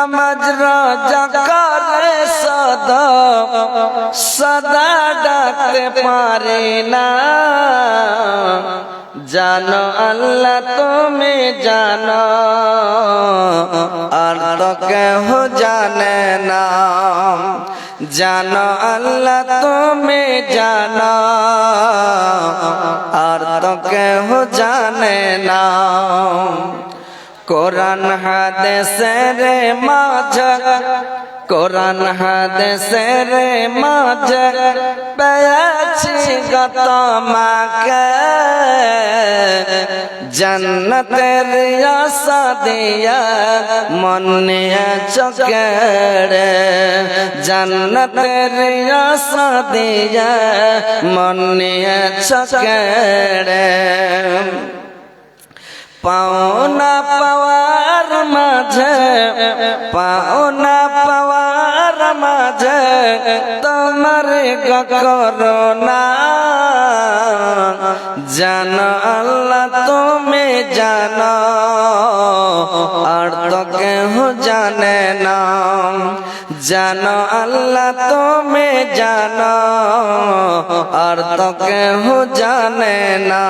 নামাজ রোজা করে সদা সদা ডাকতে পারে না। জানো আল্লাহ তুমি জানো, আর তো কেহ জানে না। জানো আল্লাহ তুমি জানো, আর তো কেহ জানে না। কোরআন হাদিসের মাঝে, কোরআন হাদিসের মাঝে পেয়েছি গো তোমাকে। জান্নাতের আশা দিয়া মন নিয়েছো কেড়ে, জান্নাতের আশা দিয়া মন নিয়েছো কেড়ে। পাওনা পাওয়ার মাঝে, পাওনা পাওয়ার মাঝে তোমার করোনা। জানো আল্লাহ তুমি জানো, আর তো কেহ জানে না। জানো আল্লাহ তুমি জানো, আর তো কেহ জানে না।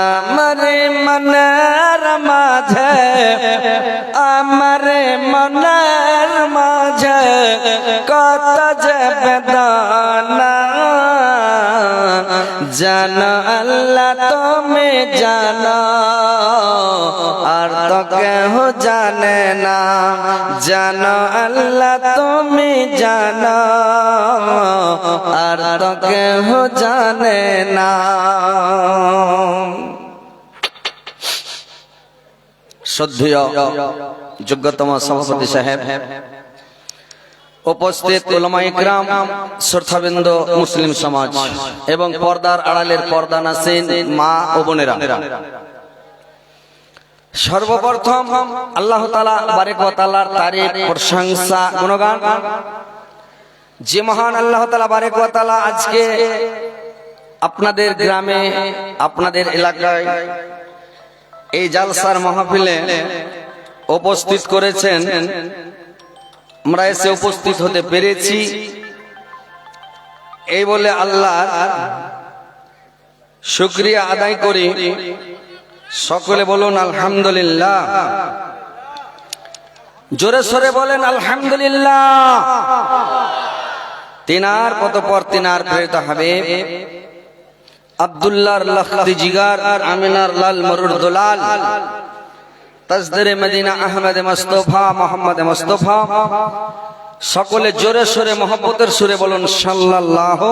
আমার মনের মাঝে, আমার মনের মাঝে কত যে বেদনা। জানো আল্লাহ তুমি জানো, আর তো কেহ জানে না। জানো আল্লাহ তুমি জানো, আর তো কেহ জানে না। শ্রদ্ধেয় যোগ্যতম সভাপতি সাহেব, উপস্থিত উলামা ইকরাম, শ্রোতাবৃন্দ, মুসলিম সমাজ এবং পর্দার আড়ালের পর্দানাসীন মা ও বোনেরা, সর্বপ্রথম আল্লাহ তাআলা বারেক ওয়া তাআলার তারিফ, প্রশংসা, গুণগান। যে মহান আল্লাহ তাআলা বারেক ওয়া তাআলা আজকে আপনাদের গ্রামে, আপনাদের এলাকায় এই জালসার মাহফিলে উপস্থিত করেছেন, আমরা এসে উপস্থিত হতে পেরেছি এই বলে আল্লাহর শুকরিয়া আদায় করি। সকলে বলুন আলহামদুলিল্লাহ। জোরে সোরে বলেন আলহামদুলিল্লাহ। তিনার পর তিনার প্রেরিত হাবিব আব্দুল্লাহর লখতি জিগার আমিনার লাল মরুর দুলাল তাজদারে মদিনা আহমদ মুস্তাফা মোহাম্মদ মুস্তাফা, সকলে জোরে সোরে মহব্বতের সুরে বলুন সাল্লাল্লাহু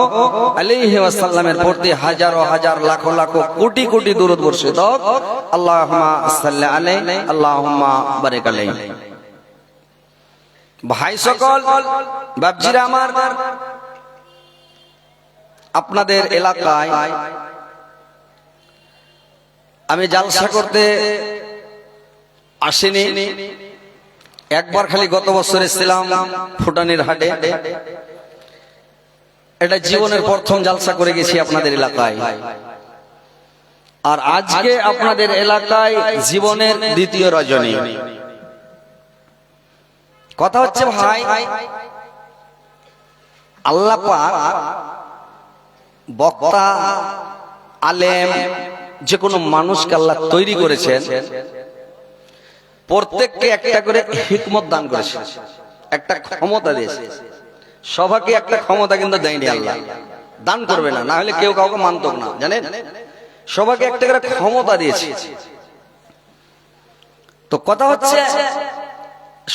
আলাইহি ওয়াসাল্লামের প্রতি হাজারো হাজার লাখো লাখো কোটি কোটি দুরূদ বর্ষিত হোক। আল্লাহুম্মা সাল্লি আলাইহি, আল্লাহুম্মা বারিক আলাইহি। ভাই সকল, বাপজিরা আমার, আপনাদের এলাকায় আমি জালসা করতে আসিনি। একবার খালি গত বছর এসেছিলাম ফুটানির হাটে। এটা জীবনের প্রথম জালসা করে গেছি আপনাদের এলাকায়, আর আজকে আপনাদের এলাকায় জীবনের দ্বিতীয় রজনী। কথা হচ্ছে ভাই, আল্লাহ পাক বক্তা, আলেম, যে কোনো মানুষকে আল্লাহ তৈরি করেছেন, প্রত্যেককে একটা করে হিকমত দান করেছে, একটা ক্ষমতা দিয়েছে। সবাইকে একটা ক্ষমতা কিন্তু দেয়নি আল্লাহ, দান করবে না, না হলে কেউ কাউকে মানত না, জানেন। সবাইকে একটা করে ক্ষমতা দিয়েছে। তো কথা হচ্ছে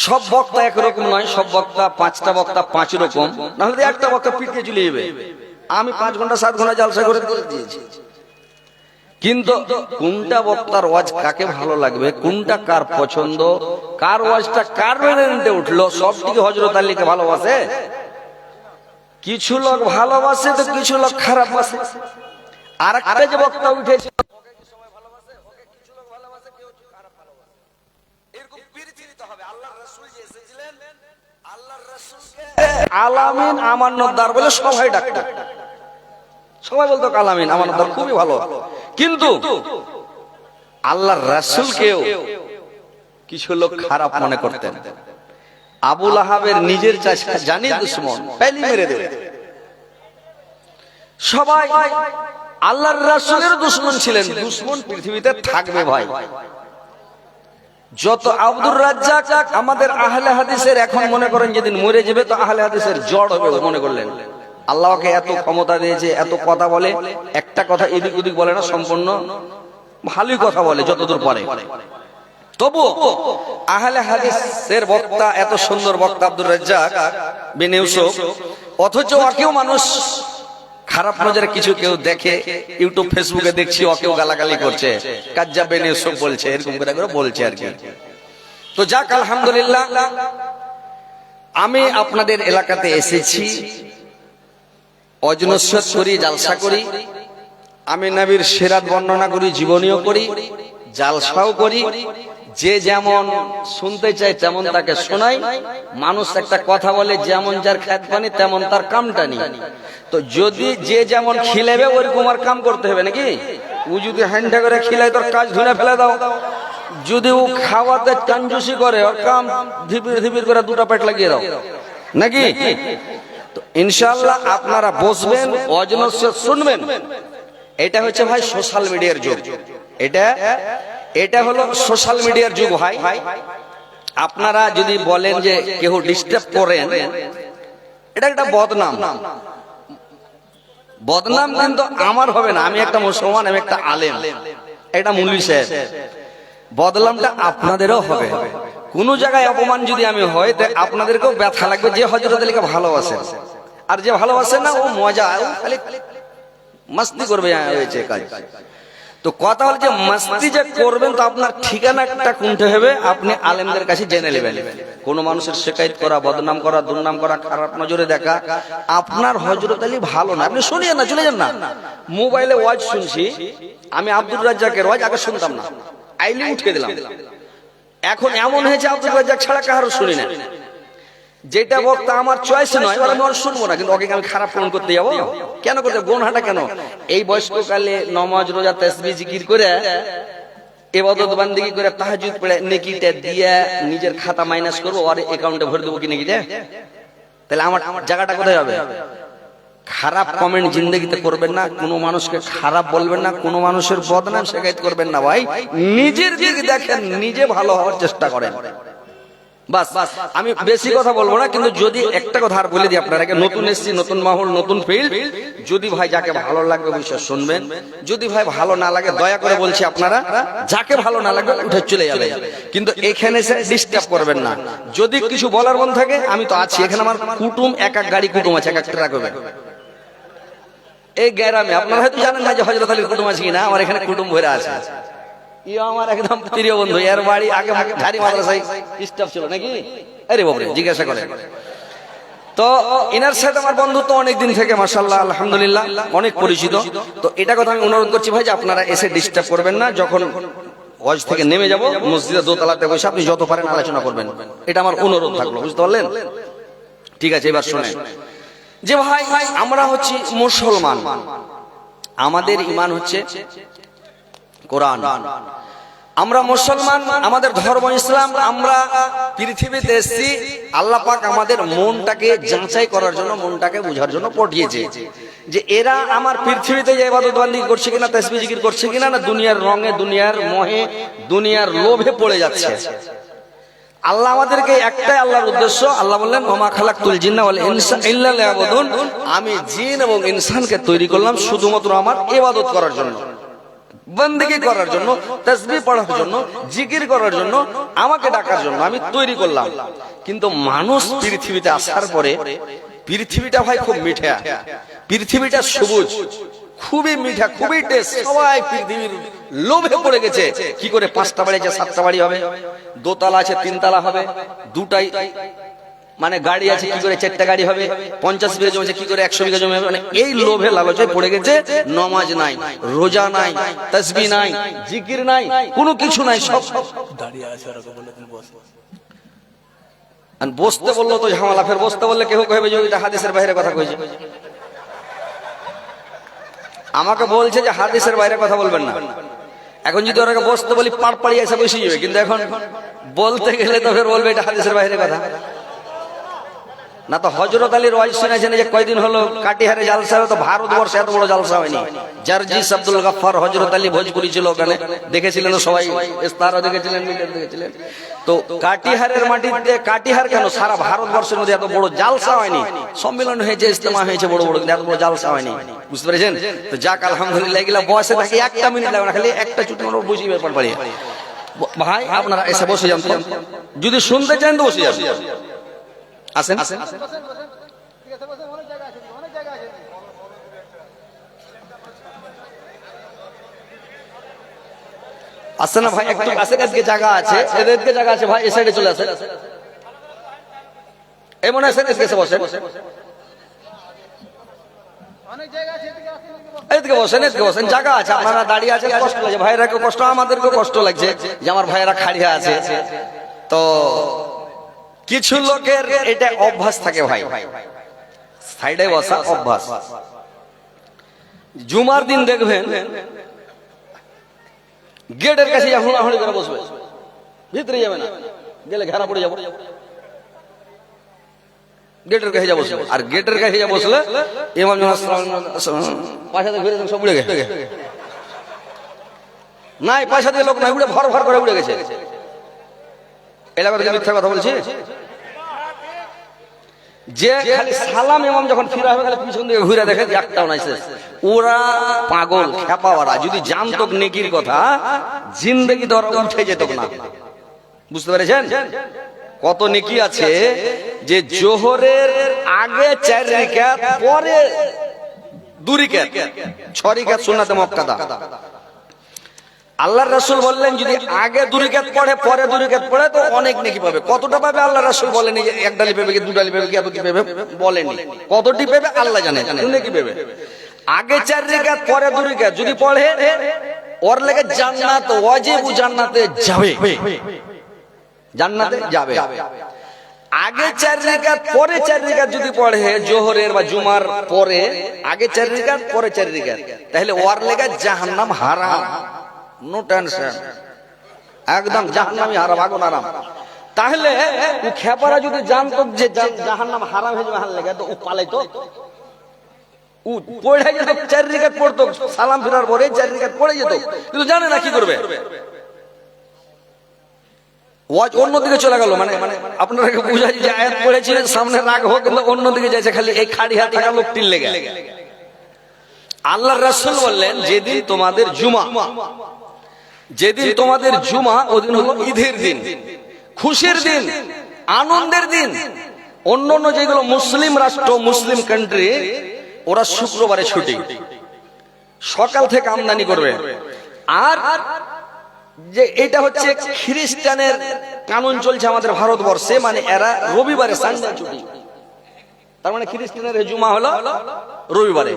সব বক্তা একরকম নয়, সব বক্তা, 5টা বক্তা 5 রকম, না হলে একটা বক্তা পিটিয়ে চলে যাবে। আমি 5 ঘন্টা 7 ঘন্টা জালসা করে দিয়েছি, কিন্তু কোনটা বক্তার ওয়াজ কাকে ভালো লাগবে, কোনটা কার পছন্দ, কার ওয়াজটা কার মেনে উঠলো, সব দিকে হযরত আলীকে ভালোবাসে। কিছু লোক ভালোবাসে তো কিছু লোক খারাপ বাসে। আর একটা যে বক্তা উঠেছে আলামিন আমানতদার বলে সবাই ডাকতো, সবাই বলতো আলামিন আমানতদার, খুবই ভালো। কিন্তু আল্লাহর রাসূলকেও কিছু লোক খারাপ মনে করতেন। আবু লাহাবের নিজের চাচা জানি দুশ্মন, পেলি মেরে দেবে। সবাই আল্লাহর রাসূলের দুশ্মন ছিলেন। দুশ্মন পৃথিবীতে থাকবে ভাই। যত আব্দুর রাজ্জাক আমাদের আহলে হাদিসের, এখন মনে করেন যেদিন মরে যাবে তো আহলে হাদিসের জড় হবে মনে করলেন। আল্লাহকে এত ক্ষমতা দিয়েছে, এত কথা বলে, একটা কথা এদিক ওদিক বলে না, সম্পূর্ণ ভালোই কথা বলে যতদূর পারে। তবু আহলে হাদিসের বক্তা, এত সুন্দর বক্তা আব্দুর রাজ্জাক বিন ইউসুফ, অথচ ওকেও মানুষ খারাপ নজরে কিছু কেউ দেখে, ইউটিউব ফেসবুকে দেখছি ওকেও গালাগালি করছে, কাজ্জাব বিন ইউসুফ বলছে, এরকম করে বলছে আর কি। তো যাক, আলহামদুলিল্লাহ, আমি আপনাদের এলাকাতে এসেছি, ওয়াজ নসিহত করি, জালসা করি, আমি নবীর সিরাত বর্ণনা করি, জীবনীও করি, জালসাও করি। যে যেমন শুনতে চায় তেমন তাকে শোনাই। মানুষ একটা কথা বলে, যেমন যার খেত পানি তেমন তার কামটা নি। তো যদি যে যেমন খিলাবে ওরকম আর কাম করতে হবে নাকি? ও যদি হ্যান্ডা করে খিলায় তোর কাজ ধুনে ফেলে দাও। যদি ও খাওয়াতে কাঞ্জুসি করে ওর কাম ধিপির ধিপির করে দুটা পেট লাগিয়ে দাও নাকি? তো ইনশাআল্লাহ আপনারা বসবেন, ওয়াজ নসিহত শুনবেন। এটা হচ্ছে ভাই সোশ্যাল মিডিয়ার যুগ। এটা হলো সোশ্যাল মিডিয়ার যুগ ভাই। আপনারা যদি বলেন যে কেউ ডিস্টার্ব করেন, এটা একটা বদনাম। বদনাম কিন্তু আমার হবে না, আমি একটা মুসলমান, আমি একটা আলেম, এটা মুল্লি সাহেব। বদনামটা আপনাদেরও হবে। কোন জায়গায় অপমান যদি আমি হই, আপনাদেরকেও ব্যথা লাগবে। যে হযরত আলীকে ভালোবাসেন আর যে ভালোবাসেন না, ও মজা, ও খালি মস্তি করবে হয়েছে কাজ। তো কথা হল যে মস্তি যে করবেন, তো আপনার ঠিকানাটা কোনটা হবে আপনি আলেমদের কাছে জেনে নেবেন। কোন মানুষের শিকায়ত করা, বদনাম করা, দুর্নাম করা, খারাপ নজরে দেখা, আপনার হযরত আলী ভালো না, আপনি শুনিয়েন না, চলে যান না। মোবাইলে ওয়াজ শুনছি আমি, আব্দুর রাজ্জাকের ওয়াজ আগে শুনতাম না, আইলি উঠে দিলাম। এখন এমন হয়েছে আব্দুর রাজ্জাক ছাড়া কারো শুনি না। যেটা বক্তা আমার চয়েস নয় আমি আর শুনবো না, কিন্তু ওকে আমি খারাপ ফোন করতে যাবো কেন? করতে গোনহাটা কেন? এই বয়স্ককালে নমাজ রোজা তাসবিহ জিকির করে, ইবাদত বান্দেগি করে, তাহাজ্জুদ পড়ে নেকিটা দিয়ে নিজের খাতা মাইনাস করবো আর অ্যাকাউন্টে ভরে দেবো কি নেকিটা? তাহলে আমার জায়গাটা কোথায় হবে? খারাপ কমেন্ট জিন্দেগিতে করবেন না, কোনো মানুষকে খারাপ বলবেন না, কোনো মানুষের বদনাম শিকায়ত করবেন না ভাই। নিজের দিক দেখেন, নিজে ভালো হওয়ার চেষ্টা করেন। বাস, আমি বেশি কথা বলবো না, কিন্তু যদি একটা কথা আর বলে দিই আপনারা, নতুন এসছি, নতুন মাহল, নতুন ফিল্ড। যদি ভাই যাকে ভালো লাগবে অবশ্যই শুনবেন, যদি ভাই ভালো না লাগে দয়া করে বলছি আপনারা যাকে ভালো না লাগবে উঠে চলে যাবে, কিন্তু এখানে এসে ডিস্টার্ব করবেন না। যদি কিছু বলার মন থাকে আমি তো আছি এখানে, আমার কুটুম এক এক গাড়ি কুটুম আছে, এক এক ট্রাক হবে এই গ্রামে। আপনারা হয়তো জানেন না যে হযরত আলীর কুটুম আছে কিনা, আমার এখানে কুটুম ভরে আছে। ইয়ে আমার একদম প্রিয় বন্ধু, এর বাড়ি আগে ঝাড়ি মাদ্রাসায় স্টাফ ছিল নাকি? আরে বাবরে, জিজ্ঞাসা করেন। তো এনার সাথে আমার বন্ধুত্ব অনেকদিন থেকে, মাশাআল্লাহ, আলহামদুলিল্লাহ, অনেক পরিচিত। তো এটা কথা আমি অনুরোধ করছি ভাই যে আপনারা এসে ডিস্টার্ব করবেন না। যখন ওয়াজ থেকে নেমে যাব মসজিদের দোতলাতে বসে আপনি যত পারেন আলোচনা করবেন, এটা আমার অনুরোধ থাকলো, বুঝতে পারলেন? ঠিক আছে, এবার শুনেন যে ভাই আমরা হচ্ছি মুসলমান, আমাদের ঈমান হচ্ছে কোরআন। আমরা মুসলমান, আমাদের ধর্ম ইসলাম। আমরা পৃথিবীতে এসেছি, আল্লাহ পাক আমাদের মনটাকে যাচাই করার জন্য, মনটাকে বোঝার জন্য পাঠিয়েছে যে এরা আমার পৃথিবীতে যে ইবাদত বান্দেগি করছে কিনা, তাসবিহ জিকির করছে কিনা, না দুনিয়ার রঙে, দুনিয়ার মোহে, দুনিয়ার লোভে পড়ে যাচ্ছে। আল্লাহ আমাদেরকে একটাই আল্লাহর উদ্দেশ্য, আল্লাহ বললেন ওমা খালাকতুল জিন্না ওয়াল ইনসা ইল্লা লিয়াবুদুন, আমি জিন এবং ইনসানকে তৈরি করলাম শুধুমাত্র আমার ইবাদত করার জন্য, বন্দেগী করার জন্য, তাসবিহ পড়ার জন্য, জিকির করার জন্য, আমাকে ডাকার জন্য আমি তৈরি করলাম। কিন্তু মানুষ পৃথিবীতে আসার পরে পৃথিবীটা ভাই খুব মিঠা, পৃথিবীটা সবুজ, খুবই মিঠা, খুবই টেস্ট। সবাই পৃথিবীর লোভে পড়ে গেছে। কি করে 5টা বাড়ি আছে, 7টা বাড়ি হবে, দোতলা আছে 3 হবে, দুটাই মানে গাড়ি আছে কি করে 4টা গাড়ি হবে, 50 বিঘা জমি আছে কি করে 100 বিঘা জমি হবে। মানে এই লোভে লালচে পড়ে গেছে। নামাজ নাই, রোজা নাই, তাসবিহ নাই, জিকির নাই, কোনো কিছু নাই, সব দাঁড়িয়ে আছে। আর বললে তুমি বস, আর বসতে বললো তো ঝামেলা, ফের বসতে বললে কেউ কইবে যে এটা হাদিসের বাইরে কথা কইছে। আমাকে বলছে যে হাদিসের বাইরে কথা বলবেন না। এখন যদি ওরাকে বসতে বলি পাড় পাড়িয়ে এসে বসে যাবে, কিন্তু এখন বলতে গেলে তো ফের বলবে এটা হাদিসের বাইরে কথা। না তো হযরত আলীর ওয়াইজ শুনেছেন যে কয়দিন হলো কাটিহারে জালসা হলো, তো ভারতবর্ষে এত বড় জালসা হয়নি। জার্জিস আব্দুল গাফফার হযরত আলী ভোজপুরি ছিল, ওখানে দেখেছিলেন তো সবাই, ইস্তারও দেখেছিলেন, মিডিয়া দেখেছিলেন। তো কাটিহারের মাটিতে, কাটিহার কেন সারা ভারতবর্ষের মধ্যে এত বড় জালসা হয়নি। সম্মেলন হয়েছে, ইজতেমা হয়েছে বড় বড়, কিন্তু এত বড় জালসা হয়নি। বুঝতে পেরেছেন? তো যাক আলহামদুলিল্লাহ, এগুলা বসে থাকে একটা মিনিট লাগে না, খালি একটা চুটি আমরা বুঝি ব্যাপার পারি। ভাই আপনারা এসে বসে যান, যদি শুনতে চান তো বসে যান, আসেন। আসছে না ভাই, একটু কাছে কাছে জায়গা আছে, এদেরকে জায়গা আছে ভাই, এই সাইডে চলে আসেন। এই মনে আসেন, এসে বসেন, এদিকে বসেন, এদিকে বসেন, জায়গা আছে। আপনারা দাঁড়িয়ে আছেন, কষ্ট লাগছে, ভাইরাকে কষ্ট, আমাদেরকেও কষ্ট লাগছে যে আমার ভাইয়েরা খাড়িয়া আছে। তো কিছু লোকের এটা অভ্যাস থাকে ভাই, সাইডে বসা অভ্যাস। জুমার দিন দেখবেন গেটের কাছে হুড়াহুড়ি করে বসবে, ভিতরে যাবে না, গেলে ঘেরা পড়ে যাবো। গেটের কাছে যা বসবে, আর গেটের কাছে যা বসলে ইমাম পাশাতে ঘুরে সব উড়ে গেছে, নাই পয়সা দিয়ে লোক নাই, উড়ে ভর ভর করে উড়ে গেছে। এলাকার মিথ্যা কথা বলছি যে খালি সালাম ইমাম যখন ফিরা হবে খালি পিছন দিকে ঘুরে দেখে একটাও নাই শেষ। ওরা পাগল খেপাওয়ারা, যদি জানতো নেকির কথা জিন্দেগি ধর উঠে যেত না। বুঝতে পেরেছেন কত নেকি আছে যে জোহরের আগে 4 রাকাত, পরে 2 রাকাত, 6 রাকাত সুন্নাতে মুআক্কাদা। আল্লাহর রাসূল বললেন যদি আগে 2 রাকাত পড়ে, পরে 2 রাকাত পড়ে তো অনেক নেকি পাবে। কতটা পাবে আল্লাহর রাসূল বলেনি যে 1 ডালি পাবে কি 2 ডালি পাবে কি এত কি পাবে, বলেনি। কতটি পাবে আল্লাহ জানে, নেকি পাবে। আগে 4 রাকাত পরে 2 রাকাত যদি পড়ে ওর লাগে জান্নাত ওয়াজিব, জান্নাতে যাবে, জান্নাতে যাবে। আগে 4 রাকাত পরে 4 রাকাত যদি পড়ে জোহরের বা জুমার পরে, আগে 4 রাকাত পরে 4 রাকাত, তাহলে ওর লাগে জাহান্নাম হারাম, নো টেনশন, একদম জাহান্নামই হারাম, আগুন হারাম। তাহলে ও খেপারা যদি জানতো যে জাহান্নাম হারাম হয়ে যাবে হার লাগে, তো ও পালাইতো, ও পড়ে যেত, 4 রাকাত পড়তো, সালাম ফিরার পরে 4 রাকাত পড়ে যেত, কিন্তু জানে না কি করবে। ওয়াজ অন্যদিকে চলে গেল, মানে আপনারা বুঝাই যে আয়াত পড়েছিলেন সামনে রাগ হোক, কিন্তু অন্যদিকে যাচ্ছে, খালি এই খাড়ি হাত থাকা লোকটির লেগে। আল্লাহর রাসূল বললেন যেদিন তোমাদের জুমা, যেদিন তোমাদের জুমা ওদিন হলো ঈদের দিন, খুশির দিন, আনন্দের দিন। অন্য অন্য যেগুলো মুসলিম রাষ্ট্র, মুসলিম কান্ট্রি, ওরা শুক্রবারে ছুটি, সকাল থেকে আমদানি করবে। আর যে এটা হচ্ছে খ্রিস্টানের কানুন চলছে আমাদের ভারতবর্ষে, মানে এরা রবিবারে সানডে ছুটি, তার মানে খ্রিস্টানের জুমা হলো রবিবারে,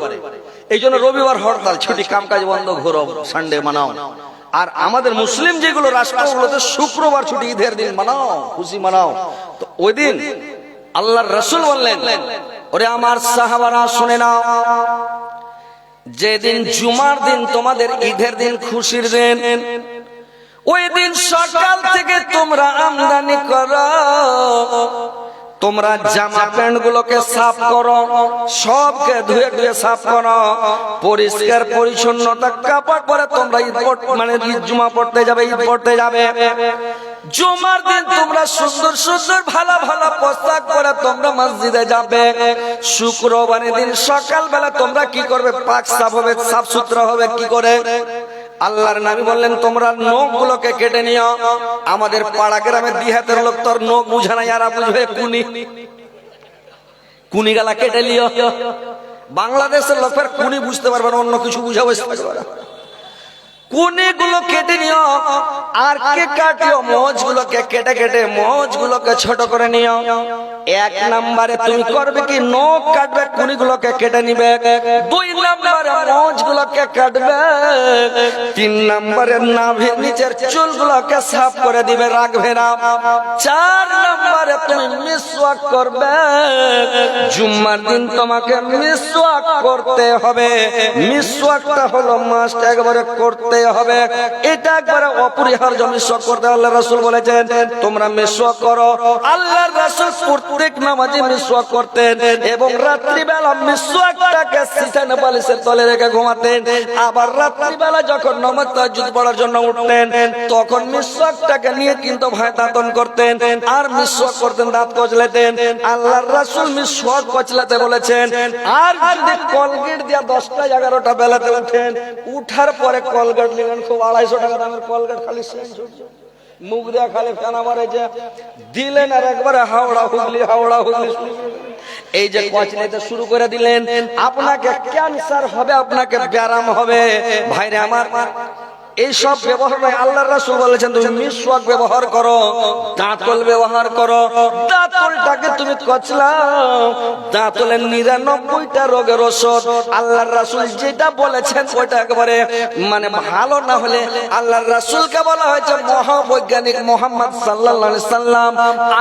এই জন্য রবিবার হরতাল, ছুটি, কামকাজ বন্ধ, ঘোরো, সানডে মানাও। আর আমাদের মুসলিম যেগুলো রাষ্ট্রগুলোতে শুক্রবার ছুটি, ঈদের দিন মানাও, খুশি মানাও। তো ওই দিন আল্লাহর রাসূল বললেন, ওরে আমার সাহাবারা শুনে নাও, যেদিন জুমার দিন তোমাদের ঈদের দিন, খুশির দিন, ওই দিন সকাল থেকে তোমরা আমদানি করো, তোমরা জামা প্যান্ট গুলোকে সাফ করো, সবকে ধুয়ে ধুয়ে সাফ করো, পরিষ্কার পরিচ্ছন্নতা কাপড় পরে তোমরা ঈদ মানে ঈদ জুমা পড়তে যাবে, ঈদ পড়তে যাবে। জুমার দিন তোমরা সুন্দর সুন্দর ভালো ভালো পোশাক পরে তোমরা মসজিদে যাবে। শুক্রবারের দিন সকালবেলা তোমরা কি করবে, পাক সাফ হবে, সাফ সুতরা হবে। কি করে? আল্লাহর নবী বললেন তোমরা নখ গুলোকে কেটে নিও। আমাদের পাড়া গ্রামের দিহাতের লোক তোর নখ বুঝে না, যারা বুঝবে কুনি, কুনি গালা কেটে লিও। বাংলাদেশের লোকের কুনি বুঝতে পারবে না, অন্য কিছু বুঝাবো, কুনি গুলো কেটে নিও। আর কে কাটিও, মোজ গুলোকে কেটে কেটে মোজ গুলোকে ছোট করে নিও। 1 নম্বরে তুমি করবে কি, নখ কাটবে, কুনি গুলোকে কেটে নিবে। 2 নম্বরে মোজ গুলোকে কাটবে। 3 নম্বরে নাভির নিচের চুল গুলোকে সাফ করে দিবে, রাখবে না। 4 নম্বরে তুমি মিসওয়াক করবে। জুম্মার দিন তোমাকে মিসওয়াক করতে হবে। মিসওয়াকটা হলো মাস্ট, একবারে করতে করতেই হবে, এটা একবারে অপরিহার্য। মিসওয়াক করতে আল্লাহ রাসূল বলেছেন তোমরা মিসওয়াক করো। আল্লাহর রাসূল প্রত্যেক নামাজে মিসওয়াক করতেন এবং রাত্রিবেলা মিসওয়াকটাকে সিছানা বালিশের তলে রেখে ঘুমাতেন। আবার রাত্রিবেলা যখন নামাজ তাহাজ্জুদ পড়ার জন্য উঠতেন তখন মিসওয়াকটাকে নিয়ে কিন্তু ভাই দাঁতন করতেন আর মিসওয়াক করতেন, দাঁত কচলাতেন। আল্লাহর রাসূল মিসওয়াক কচলাতে বলেছেন। আর যদি কলগেট দিয়া 10টা 11টা বেলাতে উঠেন, উঠার পরে কলগেট নিলেন, খুব 250 টাকা দামের কলগেট, খালি মুখ দিয়া খালি ফেনা মারে যে দিলেন আর একবারে হাওড়া হুগলি হাওড়া হুগলি। এই যে কচলাতে শুরু করে দিলেন, আপনাকে ক্যান্সার হবে, আপনাকে ব্যারাম হবে। ভাইরে আমার, এই সব ব্যবহার নয়। আল্লাহর রাসূল বলেছেন তুমি মিসওয়াক ব্যবহার করো, দাঁতল ব্যবহার করো। দাঁতলটাকে তুমি কচলাও, দাঁতলের 99টা রোগের ওষুধ। আল্লাহর রাসূল যেটা বলেছেন ওইটা একেবারে মানে ভালো না হলে আল্লাহর রাসূলকে বলা হয়েছে মহাবৈজ্ঞানিক মুহাম্মদ সাল্লাল্লাহু আলাইহি সাল্লাম।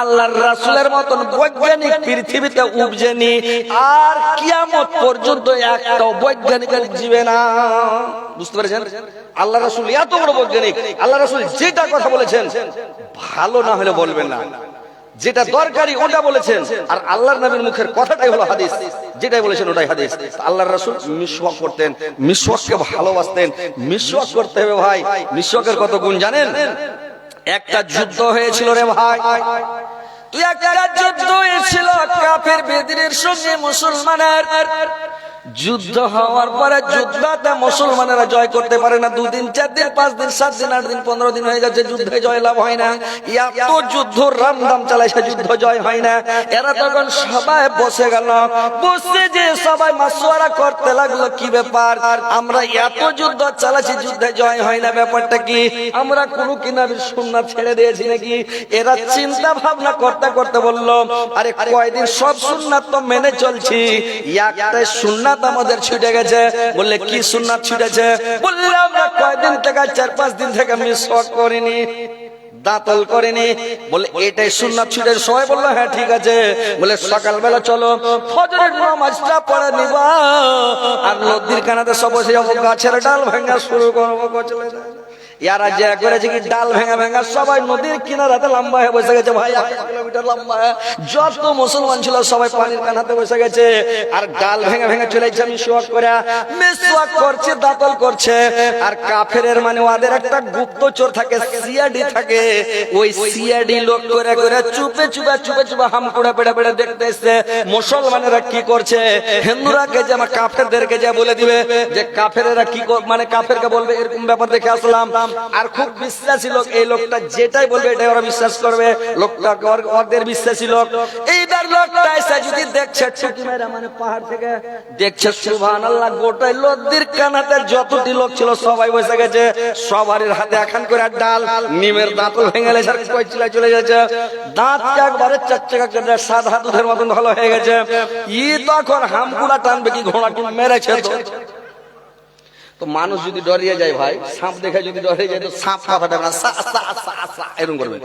আল্লাহর রাসূলের মতন বৈজ্ঞানিক পৃথিবীতে উপজেনি আর কিয়ামত পর্যন্ত একটাও বৈজ্ঞানিকের জীবে না। বুঝতে পেরেছেন? আল্লাহ রাসূল এত বড় বৈজ্ঞানিক, আল্লাহ রাসূল যেটা কথা বলেছেন ভালো না হলে বলবেন না, যেটা দরকারি ওটা বলেছেন। আর আল্লাহর নবীর মুখের কথাটাই হলো হাদিস, যেটাই বলেছেন ওটাই হাদিস। আল্লাহর রাসূল মিসওয়াক করতেন, মিসওয়াককে ভালোবাসতেন। মিসওয়াক করতে হবে ভাই। মিসওয়াকের কত গুণ জানেন? একটা যুদ্ধ হয়েছিল রে ভাই, তুই একটা যুদ্ধ হয়েছিল কাফের বেদিনের সঙ্গে মুসলমানের। যুদ্ধ হওয়ার পরে যুদ্ধটা মুসলমানেরা জয় করতে পারে না। 2 দিন 4 দিন 5 দিন 7 দিন 8 দিন 15 দিন হয়ে যাচ্ছে, যুদ্ধে জয় লাভ হয় না। এত যুদ্ধ রামদাম চালাইছে, যুদ্ধ জয় হয় না। এরা তখন সবাই বসে গেল, বসে যে সবাই মাসওয়ারা করতে লাগলো কি ব্যাপার, আমরা এত যুদ্ধ চালাচ্ছি যুদ্ধে জয় হয় না, ব্যাপারটা কি? আমরা কোনো কি নবীর সুন্নাত ছেড়ে দিয়েছি নাকি? এরা চিন্তা ভাবনা করতে করতে বলল আরে কয়দিন সব সুন্নাত তো মেনে চলছি, একটাই সুন্নাত আমাদের ছুটে গেছে। বললে কি সুন্নাত ছুটেছে? বললে আমরা কয়দিন থেকে 4-5 দিন থেকে মিসওয়াক করিনি, দাঁতল করিনি। বলে এটাই সুন্নাত ছুটেছে। সবাই বললো হ্যাঁ ঠিক আছে। বলে সকালবেলা চলো ফজরের নামাজটা পড়ে নিবা আর নদীর কানাতে সব বসে যাবো, গাছের ডাল ভাঙা শুরু করবো। ইয়ারা যা করেছে কি ডাল ভেঙা ভেঙা সবাই নদীর কিনারাতে লম্বা হয়ে বসে গেছে ভাই, 1 কিলোমিটার লম্বা। যত মুসলমান ছিল সবাই পানির কানাতে বসে গেছে আর ডাল ভেঙা ভেঙা চলে যাচ্ছে মিসওয়াক করে। মিসওয়াক করছে, দাঁতল করছে। আর কাফেরের মানে ওদের একটা গুপ্তচর থাকে, সিআইডি থাকে, ওই সিআইডি লোক করে করে চুপে চুপে চুপে চুপে হামকুড়া পেড়া পেড়া দেখতে এসছে মুসলমানেরা কি করছে। হিন্দুরাকে যে আমার কাফেরদেরকে যে বলে দিবে যে কাফেরেরা কি মানে কাফেরকে বলবে এরকম ব্যাপার দেখে আসলাম। আর খুব বিশ্বাসী লোক, এই লোকটা যেটাই বলবে এটাই ওরা বিশ্বাস করবে। লোকটা ওদের বিশ্বাসী লোক। এইবার লোকটা এসে যদি দেখছে মানে পাহাড় থেকে দেখছে সুবহানাল্লাহ, গোটাই নদীর কানাতে যতটি লোক ছিল সবাই বসে গেছে, সবার হাতে এখন করে ডাল, নিমের দাঁতল ভেঙে গেছে, কইচিলা চলে যাচ্ছে, দাঁত একবারে চকচকা করে সাদা দুধের মতন ভালো হয়ে গেছে। ই তখন হামকুড়া টানবে কি ঘোড়া কি মেরেছে। তো মানুষ যদি ডরিয়ে যায় ভাই, সাপ দেখে যদি ডরিয়ে যায় তো সাপ কথাটা না এরকম করবে।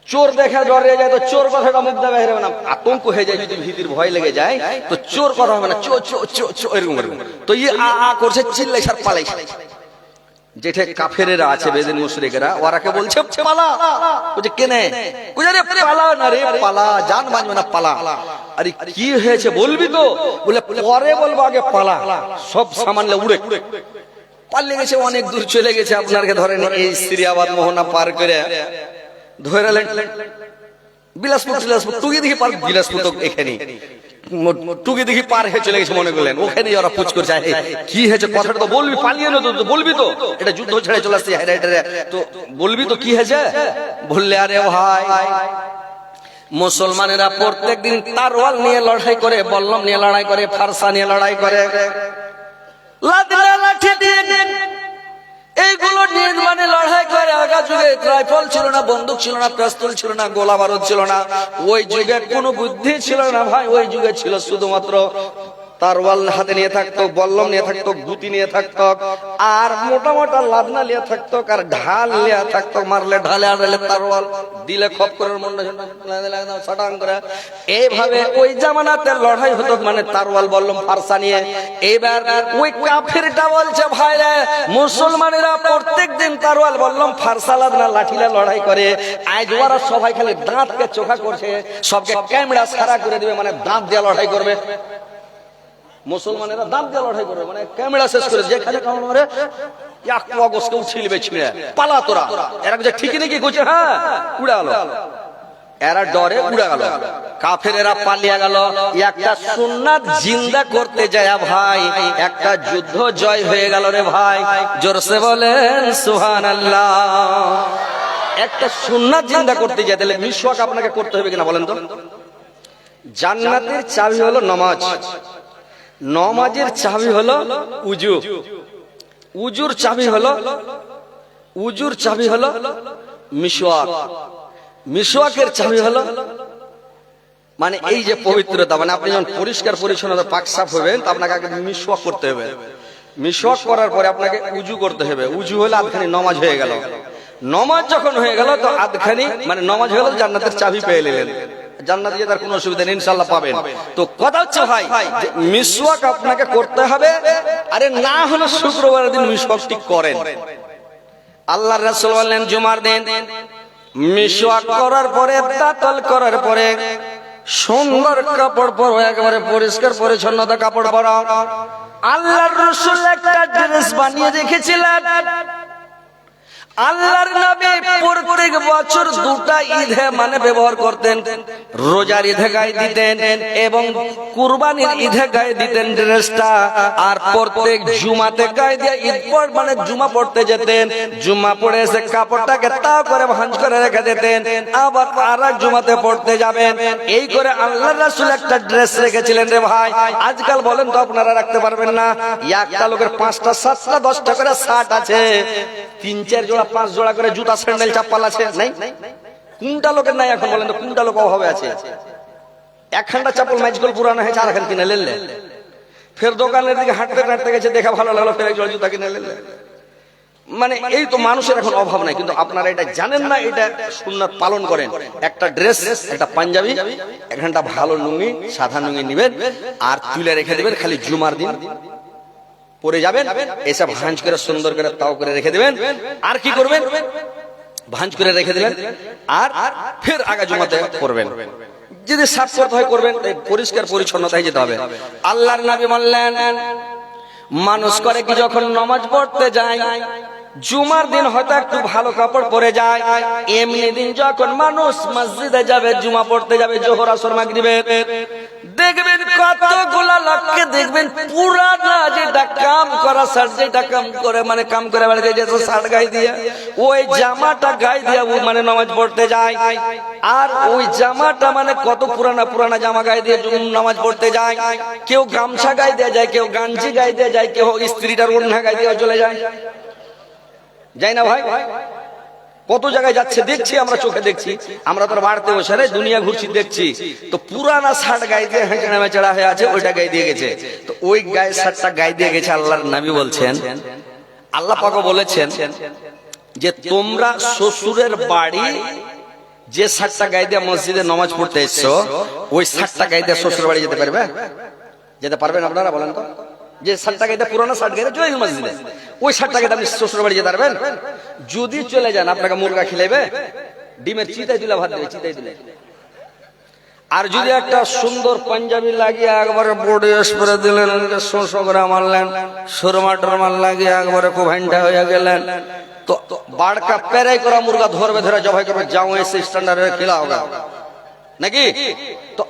চোর দেখে ডরিয়ে যায় তো চোর কথাটা মুখ দেবে না। আতঙ্ক হয়ে যায় যদি ভীতির ভয় লেগে যায় তো চোর কথা হবে না, চো চো চো চো এরকম করবে। তো ই আ করছে, চিল্লাই সার পালাই। যেটা কাফেরেরা আছে বেদিন মুশরিকেরা, ওরাকে বলছে পালা। বলছে কেনে? বুঝারে পালা না রে, পালা, জান বাঁচবে না, পালা। আরে কি হয়েছে বলবি তো? বলে পরে বলবো, আগে পালা। সব সামানলে উড়ে পালিয়ে গেছে, অনেক দূর চলে গেছে। আপনাকে ধরেন এই সিরিয়াবাদ মোহনা পার করে ধরেলেন বিলাসপুর, টুকি দেখি পার, বিলাসপুর তো এখানে টুকি দেখি পার হয়ে চলে গেছে মনে করলেন, ওখানে ওরা পুচ করছে কি হয়েছে কথাটা তো বলবি, পালিয়ে না তো বলবি তো, এটা যুদ্ধ ছেড়ে চলে আসছে তো বলবি তো কি হয়েছে। বললে আরে ভাই মুসলমানেরা প্রত্যেক দিন তারওয়াল নিয়ে লড়াই করে, বল্লম নিয়ে লড়াই করে, ফারসা নিয়ে লড়াই করে, লাঠি দিয়ে এইগুলো নিয়ে মানে লড়াই করে। আগা যুগে রাইফেল ছিল না, বন্দুক ছিল না, পিস্তল ছিল না, গোলা বারুদ ছিল না, ওই যুগে কোনো বুদ্ধি ছিল না ভাই। ওই যুগে ছিল শুধুমাত্র তারওয়াল হাতে নিয়ে থাকতো, বল্লম নিয়ে থাকতো, গুতি নিয়ে থাকতো, আর মোটা মোটা লাদনা নিয়ে থাকতো, আর ঢাল নিয়ে থাকতো। মারলে ঢালে, আড়ালে তারওয়াল, দিলে খপ করে মন্ডা ছটাং করে। এইভাবে ওই জামানাতে লড়াই হতো, মানে তারওয়াল বল্লম ফারসা নিয়ে। এবার ওই কাফিরটা বলছে, ভাই রে, মুসলমানেরা প্রত্যেক দিন তারওয়াল বল্লম ফারসা লাদনা লাঠিলে লড়াই করে, আজ ওরা সবাই খালি দাঁতকে চোখা করছে, সবকে ক্যামেরা সারা করে দিবে, মানে দাঁত দিয়ে লড়াই করবে। মুসলমানেরা দাঁত দিয়ে লড়াই করবে, মানে ক্যামেরা শেষ করে যেখানে কামড় মারে উঠিলবে, ছিঁড়ে পালা তোরা। এরা ঠিকই নাকি করছে, হ্যাঁ উড়ে গেল, এরা ডরে উড়ে গেল। কাফেরেরা পালিয়ে গেল। একটা সুন্নাত জিন্দা করতে যায় ভাই, একটা যুদ্ধ জয় হয়ে গেল রে ভাই। জোরসে বলেন সুবহানাল্লাহ। একটা সুন্নাত জিন্দা করতে যায়, তাহলে মিসওয়াক আপনাকে করতে হবে কিনা বলেন তো? জান্নাতের চাবি হলো নামাজ, নামাজের চাবি হলো উজু, উজুর চাবি হলো মিসওয়াক, মিসওয়াকের চাবি হলো মানে এই যে পবিত্রতা। মানে আপনি যখন পরিষ্কার পরিচ্ছন্নতা পাক সাফ হবেন, তো আপনাকে আগে মিসওয়াক করতে হবে। মিসওয়াক করার পরে আপনাকে উজু করতে হবে। উজু হলে আধখানি নামাজ হয়ে গেল। নামাজ যখন হয়ে গেল, তো আধখানি মানে নামাজ হয়ে গেল, জান্নাতের চাবি পেয়ে নিলেন। জান্নাতে যেতে কোনো অসুবিধা নেই, ইনশাআল্লাহ পাবেন। তো কথা হচ্ছে ভাই, মিসওয়াক আপনাকে করতে হবে। আরে না হলে শুক্রবার দিন মিসওয়াকটি করেন। আল্লাহর রাসূল বললেন, জুমার দিন মিসওয়াক করার পরে, দাঁতাল করার পরে সুন্দর কাপড় পরো, একেবারে পরিষ্কার পরিচ্ছন্নতা কাপড় পরো। আল্লাহর রাসূল একটা ড্রেস বানিয়ে রেখেছিলেন। আল্লাহর নবী প্রত্যেক বছর দুটা ঈদে মানে ব্যবহার করতেন। রোজার ঈদে গায়ে দিতেন এবং কুরবানির ঈদে গায়ে দিতেন ড্রেসটা। আর প্রত্যেক জুমাতে গায়ে দিয়ে ঈদ পর মানে জুমা পড়তে যেতেন। জুমা পড়ে এসে কাপড়টাকে তা করে ভাঁজ করে রেখে দিতেন, আবার আরেক জুমাতে পড়তে যাবেন। এই করে আল্লাহর রাসূল একটা ড্রেস রেখেছিলেন রে ভাই। আজকাল বলেন তো আপনারা রাখতে পারবেন না? একটা লোকের 5টা 7টা 10টা করে শার্ট আছে, 3-4 জোড়া 5 জোড়া করে জুতা স্যান্ডেল চাপ্পাল আছে, নাই? কোনটা লোকের নাই এখন বলেন তো? কোনটা লোক অভাবে আছে? একখানটা চাপ্পল ম্যাচগুল পুরানো হয়েছে, আর এখন কিনে নিলেন। ফের দোকানের দিকে হাঁটতে হাঁটতে গেছে, দেখা ভালো লাগলো, ফের এক জোড়া জুতা কিনে নিলেন। মানে এই তো মানুষের এখন অভাব নাই, কিন্তু আপনারা এটা জানেন না, এটা সুন্নাত পালন করেন। একটা ড্রেস, একটা পাঞ্জাবি, একখানটা ভালো লুঙ্গি, সাদা লুঙ্গি নিবেন, আর তুলে রেখে দেবেন। খালি জুমার দিন পরে যাবেন, এসব ভাঁজ করে সুন্দর করে তাও করে রেখে দেবেন। আর কি করবেন? ভাঁজ করে রেখে দিলেন, আর ফের আগা জুমাতে পড়বেন। যদি সাফ করতে হয় করবেন, পরিষ্কার পরিচ্ছন্নতায় যেতে হবে। আল্লাহর নবী বললেন, মানুষ করে কি যখন নামাজ পড়তে যায়, জুমার দিন হয়তো একটু ভালো কাপড় পরে যায়, এমনি দিন যখন মানুষ মসজিদে যাবে, জুমা পড়তে যাবে, জোহর আসর মাগরিবে, দেখবেন কতগুলা লোককে দেখবেন পুরানা যেটা কাম করা শার্ট, যেটা কাম করে মানে কাম করে বেড়াতে যেত শার্ট গায়ে দিয়ে, ওই জামাটা গায়ে দিয়ে মানে নামাজ পড়তে যায়। আর ওই জামাটা মানে কত পুরানা পুরানা জামা গায়ে দিয়ে নামাজ পড়তে যায়। কেউ গামছা গায়ে দিয়ে যায়, কেউ গাঞ্জি গায়ে দিয়ে যায়, কেউ স্ত্রীটার ওড়না গায়ে দিয়ে চলে যায়। যাই না ভাই? কত জায়গায় যাচ্ছে দেখছি, আমরা চোখে দেখছি। আমরা তো বাড়তে বসে রে দুনিয়া ঘুরছি দেখছি। তো পুরানা শার্ট গায়ে দিয়ে হেঁচড়া মেচড়া হয়ে আছে, ওইটা গায়ে দিয়ে গেছে। তো ওই গায়ে শার্টটা গায়ে দিয়ে গেছে। আল্লাহর নবী বলছেন, আল্লাহ পাক বলেছেন যে তোমরা শ্বশুরের বাড়ি যে শার্টটা গায়ে দিয়ে মসজিদে নামাজ পড়তে এসছো, ওই শার্টটা গায়ে দিয়ে শ্বশুর বাড়ি যেতে পারবে? যেতে পারবেন আপনারা বলেন তো? যে শার্টটা গায়ে পুরোনো শার্ট গায়ে চলে মসজিদে, ওই শার্টটাকে আপনি শ্বশুর বাড়ি যেতে পারবেন? যদি চলে যান, আপনাকে মুরগা খিলাইবে, ডিমের চিতাই দিলে ভাত দেবে, চিতাই দিলে। আর যদি একটা সুন্দর পাঞ্জাবি লাগিয়ে একবারে বডি স্প্রে দিলেন, শোঁ করে মারলেন, সুরমা টরমাল লাগিয়ে একবারে খুব হ্যান্ডা হয়ে গেলেন, তো বাড়কা পেরাই করা মুরগা ধরবে, ধরে জবাই করবে, যাও এসে স্ট্যান্ডার্ডে খেলা হবে নাকি? তো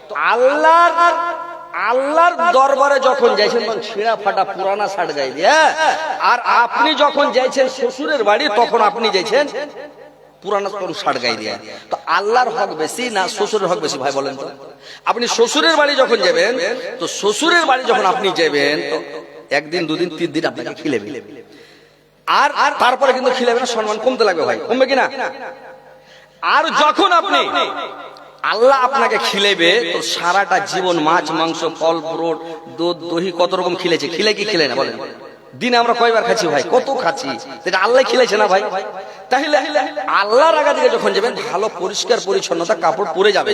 আল্লাহর দরবারে যখন যাইছেন, তখন ছিঁড়া ফাটা পুরানা শার্ট গায়ে দিয়ে, আর আপনি যখন যাইছেন শ্বশুরের বাড়ি, তখন আপনি যাইছেন পুরানা শার্ট গায়ে দিয়ে। তো আল্লাহর হক বেশি না শ্বশুরের হক বেশি ভাই বলেন তো? আপনি শ্বশুরের বাড়ি যখন যাবেন, তো শ্বশুরের বাড়ি যখন আপনি যাবেন, তো 1 দিন 2 দিন 3 দিন আপনাকে খিলেবে, আর তারপরে কিন্তু খিলেবে না, সম্মান কমতে লাগবে ভাই, কমবে কিনা? আর যখন আপনি আল্লাহ আপনাকে খিলেবে তো সারাটা জীবন মাছ মাংস ফল ফ্রুট দুধ দহি কত রকম খিলেছে, খিলে কি খিলে না বলেন? দিনে আমরা কয়বার খাচ্ছি ভাই? কত খাচ্ছি, সেটা আল্লাহ খিলেছে না ভাই? তাহলে আল্লাহর আগা দিকে যখন যাবেন ভালো পরিষ্কার পরিচ্ছন্নতা কাপড় পরে যাবে।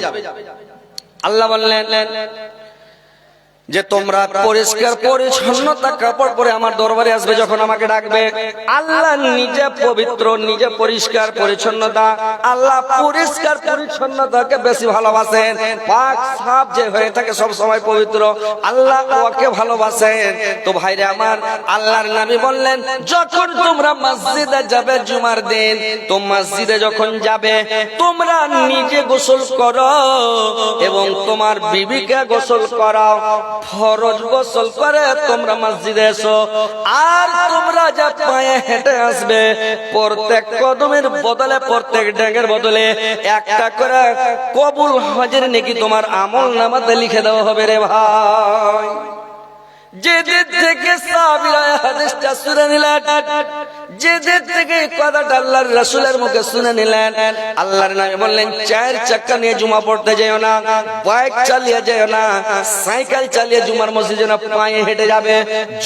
আল্লাহ বললেন যে তোমরা পরিষ্কার পরিচ্ছন্নতা কাপড় পরে আমার দরবারে আসবে, যখন আমাকে ডাকবে। আল্লাহ নিজে পবিত্র, নিজে পরিষ্কার পরিচ্ছন্নতা। আল্লাহ পরিষ্কার পরিচ্ছন্নতাকে বেশি ভালোবাসেন। পাক সাফ যে হয়ে থাকে সব সময় পবিত্র, আল্লাহ ওকে ভালোবাসেন। তো ভাইরে আমার, আল্লাহর নবী বললেন যখন তোমরা মসজিদে যাবে জুমার দিন, তো মসজিদে যখন যাবে তোমরা নিজে গোসল করো এবং তোমার বিবিকে গোসল করাও। ফরজ গোসল করে তোমরা মসজিদে এসো। আর তোমরা যা পায়ে হেঁটে আসবে, প্রত্যেক কদমের বদলে, প্রত্যেক ড্যাঙের বদলে একটা করে কবুল হজের নেকি তোমার আমল নামাতে লিখে দেওয়া হবে রে ভাই। যেদিন থেকে সাহাবীরা হাদিসটা শুনে নিলেন, যেদিন থেকে কথাটা আল্লাহর রাসূলের মুখে শুনে নিলেন, আল্লাহর নবী বললেন চার চাকা নিয়ে জুমা পড়তে যাও না, বাইক চালিয়ে যাও না, সাইকেল চালিয়ে জুমার মসজিদে না, পায়ে হেঁটে যাবে।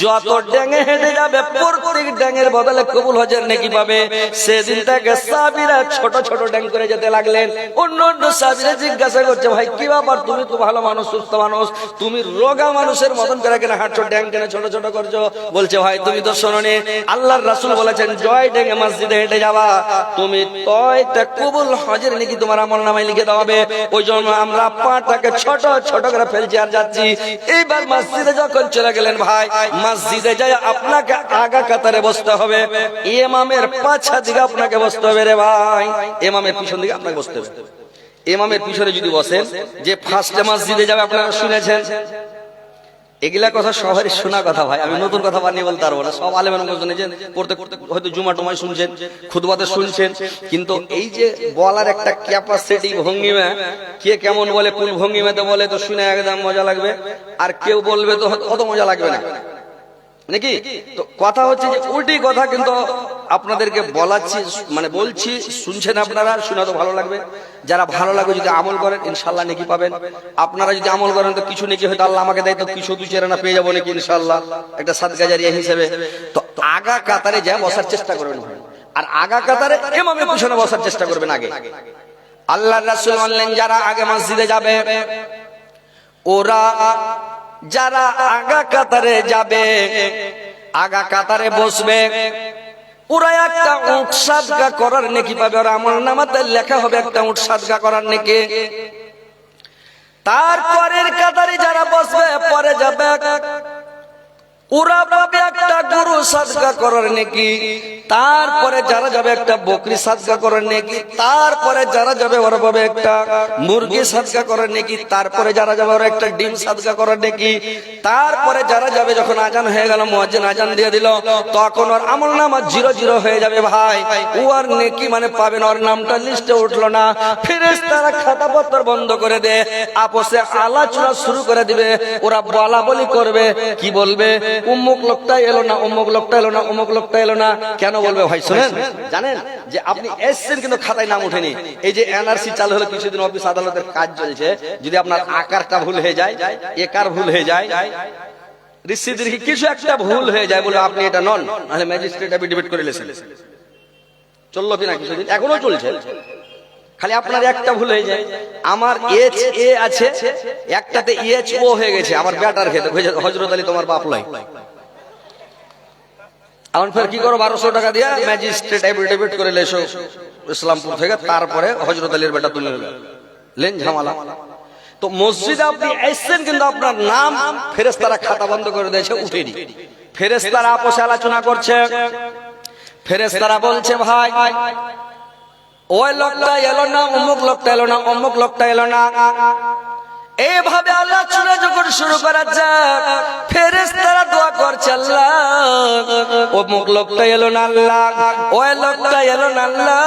যত ড্যাঙে হেঁটে যাবে প্রত্যেক ড্যাঙের বদলে কবুল হজের নেকি পাবে। সেদিন থেকে সাহাবীরা ছোট ছোট ড্যাং করে যেতে লাগলেন। অন্য অন্য সাহাবীরা জিজ্ঞাসা করছে ভাই কি ব্যাপার, তুমি তো ভালো মানুষ, সুস্থ মানুষ, তুমি রোগা মানুষের মতন করে কেন হাঁটছো, ড্যাং কেন ছোট ছোট করছো? বলছে ভাই তুমি তো শোনোনি, আল্লাহর রাসূল বলেছেন জয় ডেঙে মসজিদে হেঁটে যাবা, তুমি তয়টা কবুল হজের নাকি তোমার আমলনামায় লিখে দেওয়া হবে। ওই জন্য আমরা পাটাকে ছোট ছোট করে ফেলছি আর যাচ্ছি। এইবার মসজিদে যখন চলে গেলেন ভাই, মসজিদে যাই আপনাকে আগা কাতারে বসতে হবে, ইমামের পাছা দিকে আপনাকে বসতে হবে রে ভাই, ইমামের পিছন দিকে আপনাকে বসতে হবে। ইমামের পিছনে যদি বসেন, যে ফার্স্টে মসজিদে যাবে আপনারা শুনেছেন, এগুলা কথা সবারই শোনা কথা ভাই, আমি নতুন কথা বানিয়ে বলতে পারবো না। সব আলেমের মুখে শুনেছেন, পড়তে পড়তে হয়তো জুমা টুমায় শুনছেন, খুতবাতে শুনছেন, কিন্তু এই যে বলার একটা ক্যাপাসিটি, ভঙ্গিমা, কে কেমন বলে, কোন ভঙ্গিমাতে বলে তো শুনে একদম মজা লাগবে, আর কেউ বলবে তো অত মজা লাগবে না নাকি? তো কথা হচ্ছে যে উল্টি কথা, কিন্তু আপনাদেরকে বলাচ্ছি, মানে বলছি, শুনছেন আপনারা, শুনে তো ভালো লাগবে। যারা ভালো লাগবে যদি আমল করেন ইনশাআল্লাহ নেকি পাবেন। আপনারা যদি আমল করেন তো কিছু নেকি হয়তো আল্লাহ আমাকে দেয়, তো কিছু দুই চেরানা পেয়ে যাবো নাকি ইনশাআল্লাহ, একটা সাদকা জারিয়া হিসেবে। তো আগা কাতারে যা বসার চেষ্টা করবেন, আর আগা কাতারে ইমামের পিছনে বসার চেষ্টা করবেন আগে। আল্লাহর রাসূল বললেন যারা আগে মসজিদে যাবে, ওরা যারা আগা কাতারে যাবে, আগা কাতারে বসবে, ওরা একটা উট সাদকা করার নেকি পাবে। আর আমলনামাতে লেখা হবে একটা উট সাদকা করার নেকি। তারপরের কাতারে যারা বসবে, পরে যাবে, ওরা পাবে একটা গরু সাদকা করার নেকি। তারপরে যারা যাবে একটা বকরি সাদকা করার নেকি। তারপরে যারা যাবে ওরা পাবে একটা মুরগি সাদকা করার নেকি। তারপরে যারা যাবে ওরা একটা ডিম সাদকা করার নেকি। তারপরে যারা যাবে, যখন আজান হয়ে গেল, মুয়াজ্জিন আজান দিয়ে দিল, তখন ওর আমলনামা 0 হয়ে যাবে ভাই। ও আর নেকি মানে পাবে না, ওর নামটা লিস্টে উঠলো না। ফেরেশতারা খাতাপত্র বন্ধ করে দে, আপসে আলোচনা শুরু করে দিবে। ওরা বলা বলি করবে, কি বলবে? অমুক লোকটা এলো না, অমুক লোকটা এলো না, অমুক লোকটা এলো না। কেন বলবে ভাই শুনেন? জানেন যে আপনি এসছেন কিন্তু খাতায় নাম ওঠেনি। এই যে এনআরসি চালু হলো, কিছুদিন অফিস আদালতের কাজ চলছে, যদি আপনার আকারটা ভুল হয়ে যায়, একার ভুল হয়ে যায়, রিসিদের কিছু একটা ভুল হয়ে যায়, বলে আপনি এটা নন, নাহলে ম্যাজিস্ট্রেট এফিডেভিট করে লেছেন। চললো কিনা কিছুদিন, এখনো চলছে। খালি আপনার একটা ভুল হয়ে যায়, আমার HA আছে, একটাতে HO হয়ে গেছে, আমার ব্যাটার খেতে হযরত আলী তোমার বাপ লয়। এখন ফের কি করো, 1200 টাকা দিয়ে ম্যাজিস্ট্রেট এফিডেভিট করে লেছো ইসলামপুর থেকে, তারপরে হযরত আলীর বেটা তুমি লেন ঝামেলা। তো মসজিদে আপনি এসেছেন, কিন্তু আপনার নাম ফেরেশতারা খাতা বন্ধ করে দিয়েছে, উঠেনি। ফেরেশতারা আপসে আলোচনা করছে, ফেরেশতারা বলছে ভাই ওই লোকটা এলো না, অমুক লোকটা এলো না, অমুক লোকটা এলো না। এইভাবে আলোচনা যখন শুরু করা যাক, ফেরেশতারা দোয়া করছে আল্লাহ অমুক লোকটা এলো না আল্লাহ, ওই লোকটা এলো না আল্লাহ।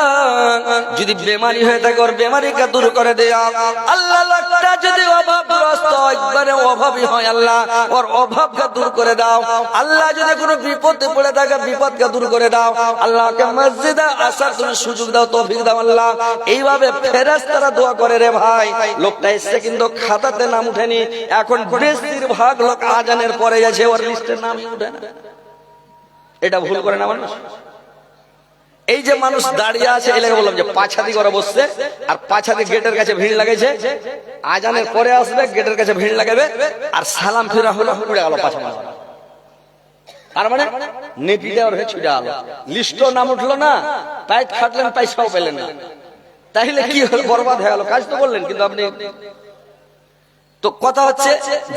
যদি বেমারি হয়ে থাকে ওর বেমারিকে দূর করে দেয়া আল্লাহ। লোকটা যদি অভাবগ্রস্ত অভাবগ্রস্ত একবারে অভাবী হয় আল্লাহ ওর অভাবকে দূর করে দাও আল্লাহ যদি কোনো বিপদে পড়ে থাকে বিপদকে দূর করে দাও আল্লাহকে মসজিদে আসার তুমি সুযোগ দাও তৌফিক দাও আল্লাহ এইভাবে ফেরেশতারা দোয়া করে রে ভাই লোকটা এসে কিন্তু খাতাতে নাম উঠেনি এখন বেশিরভাগ লোক আজানের পরে গেছে ওর লিস্টের নামই উঠে না এটা ভুল করে না মানুষ এই যে মানুষ দাঁড়িয়ে আছে এই লাগে বললাম যে পাছাদি করে বসছে আর পাছাদি গেটের কাছে ভিড় লাগাইছে আজানের পরে আসবে গেটের কাছে ভিড় লাগাবে আর সালাম ফিরা হলো উড়ে গেল পাছা মারা তার মানে নেকি দেওয়ার হয়ে ছুটে গেল লিস্টও নাম উঠলো না টাইট খাটলেন পয়সাও পেলেন না তাইলে কি হলো বরবাদ হয়ে গেল কাজ তো বললেন কিন্তু আপনি তো কথা হচ্ছে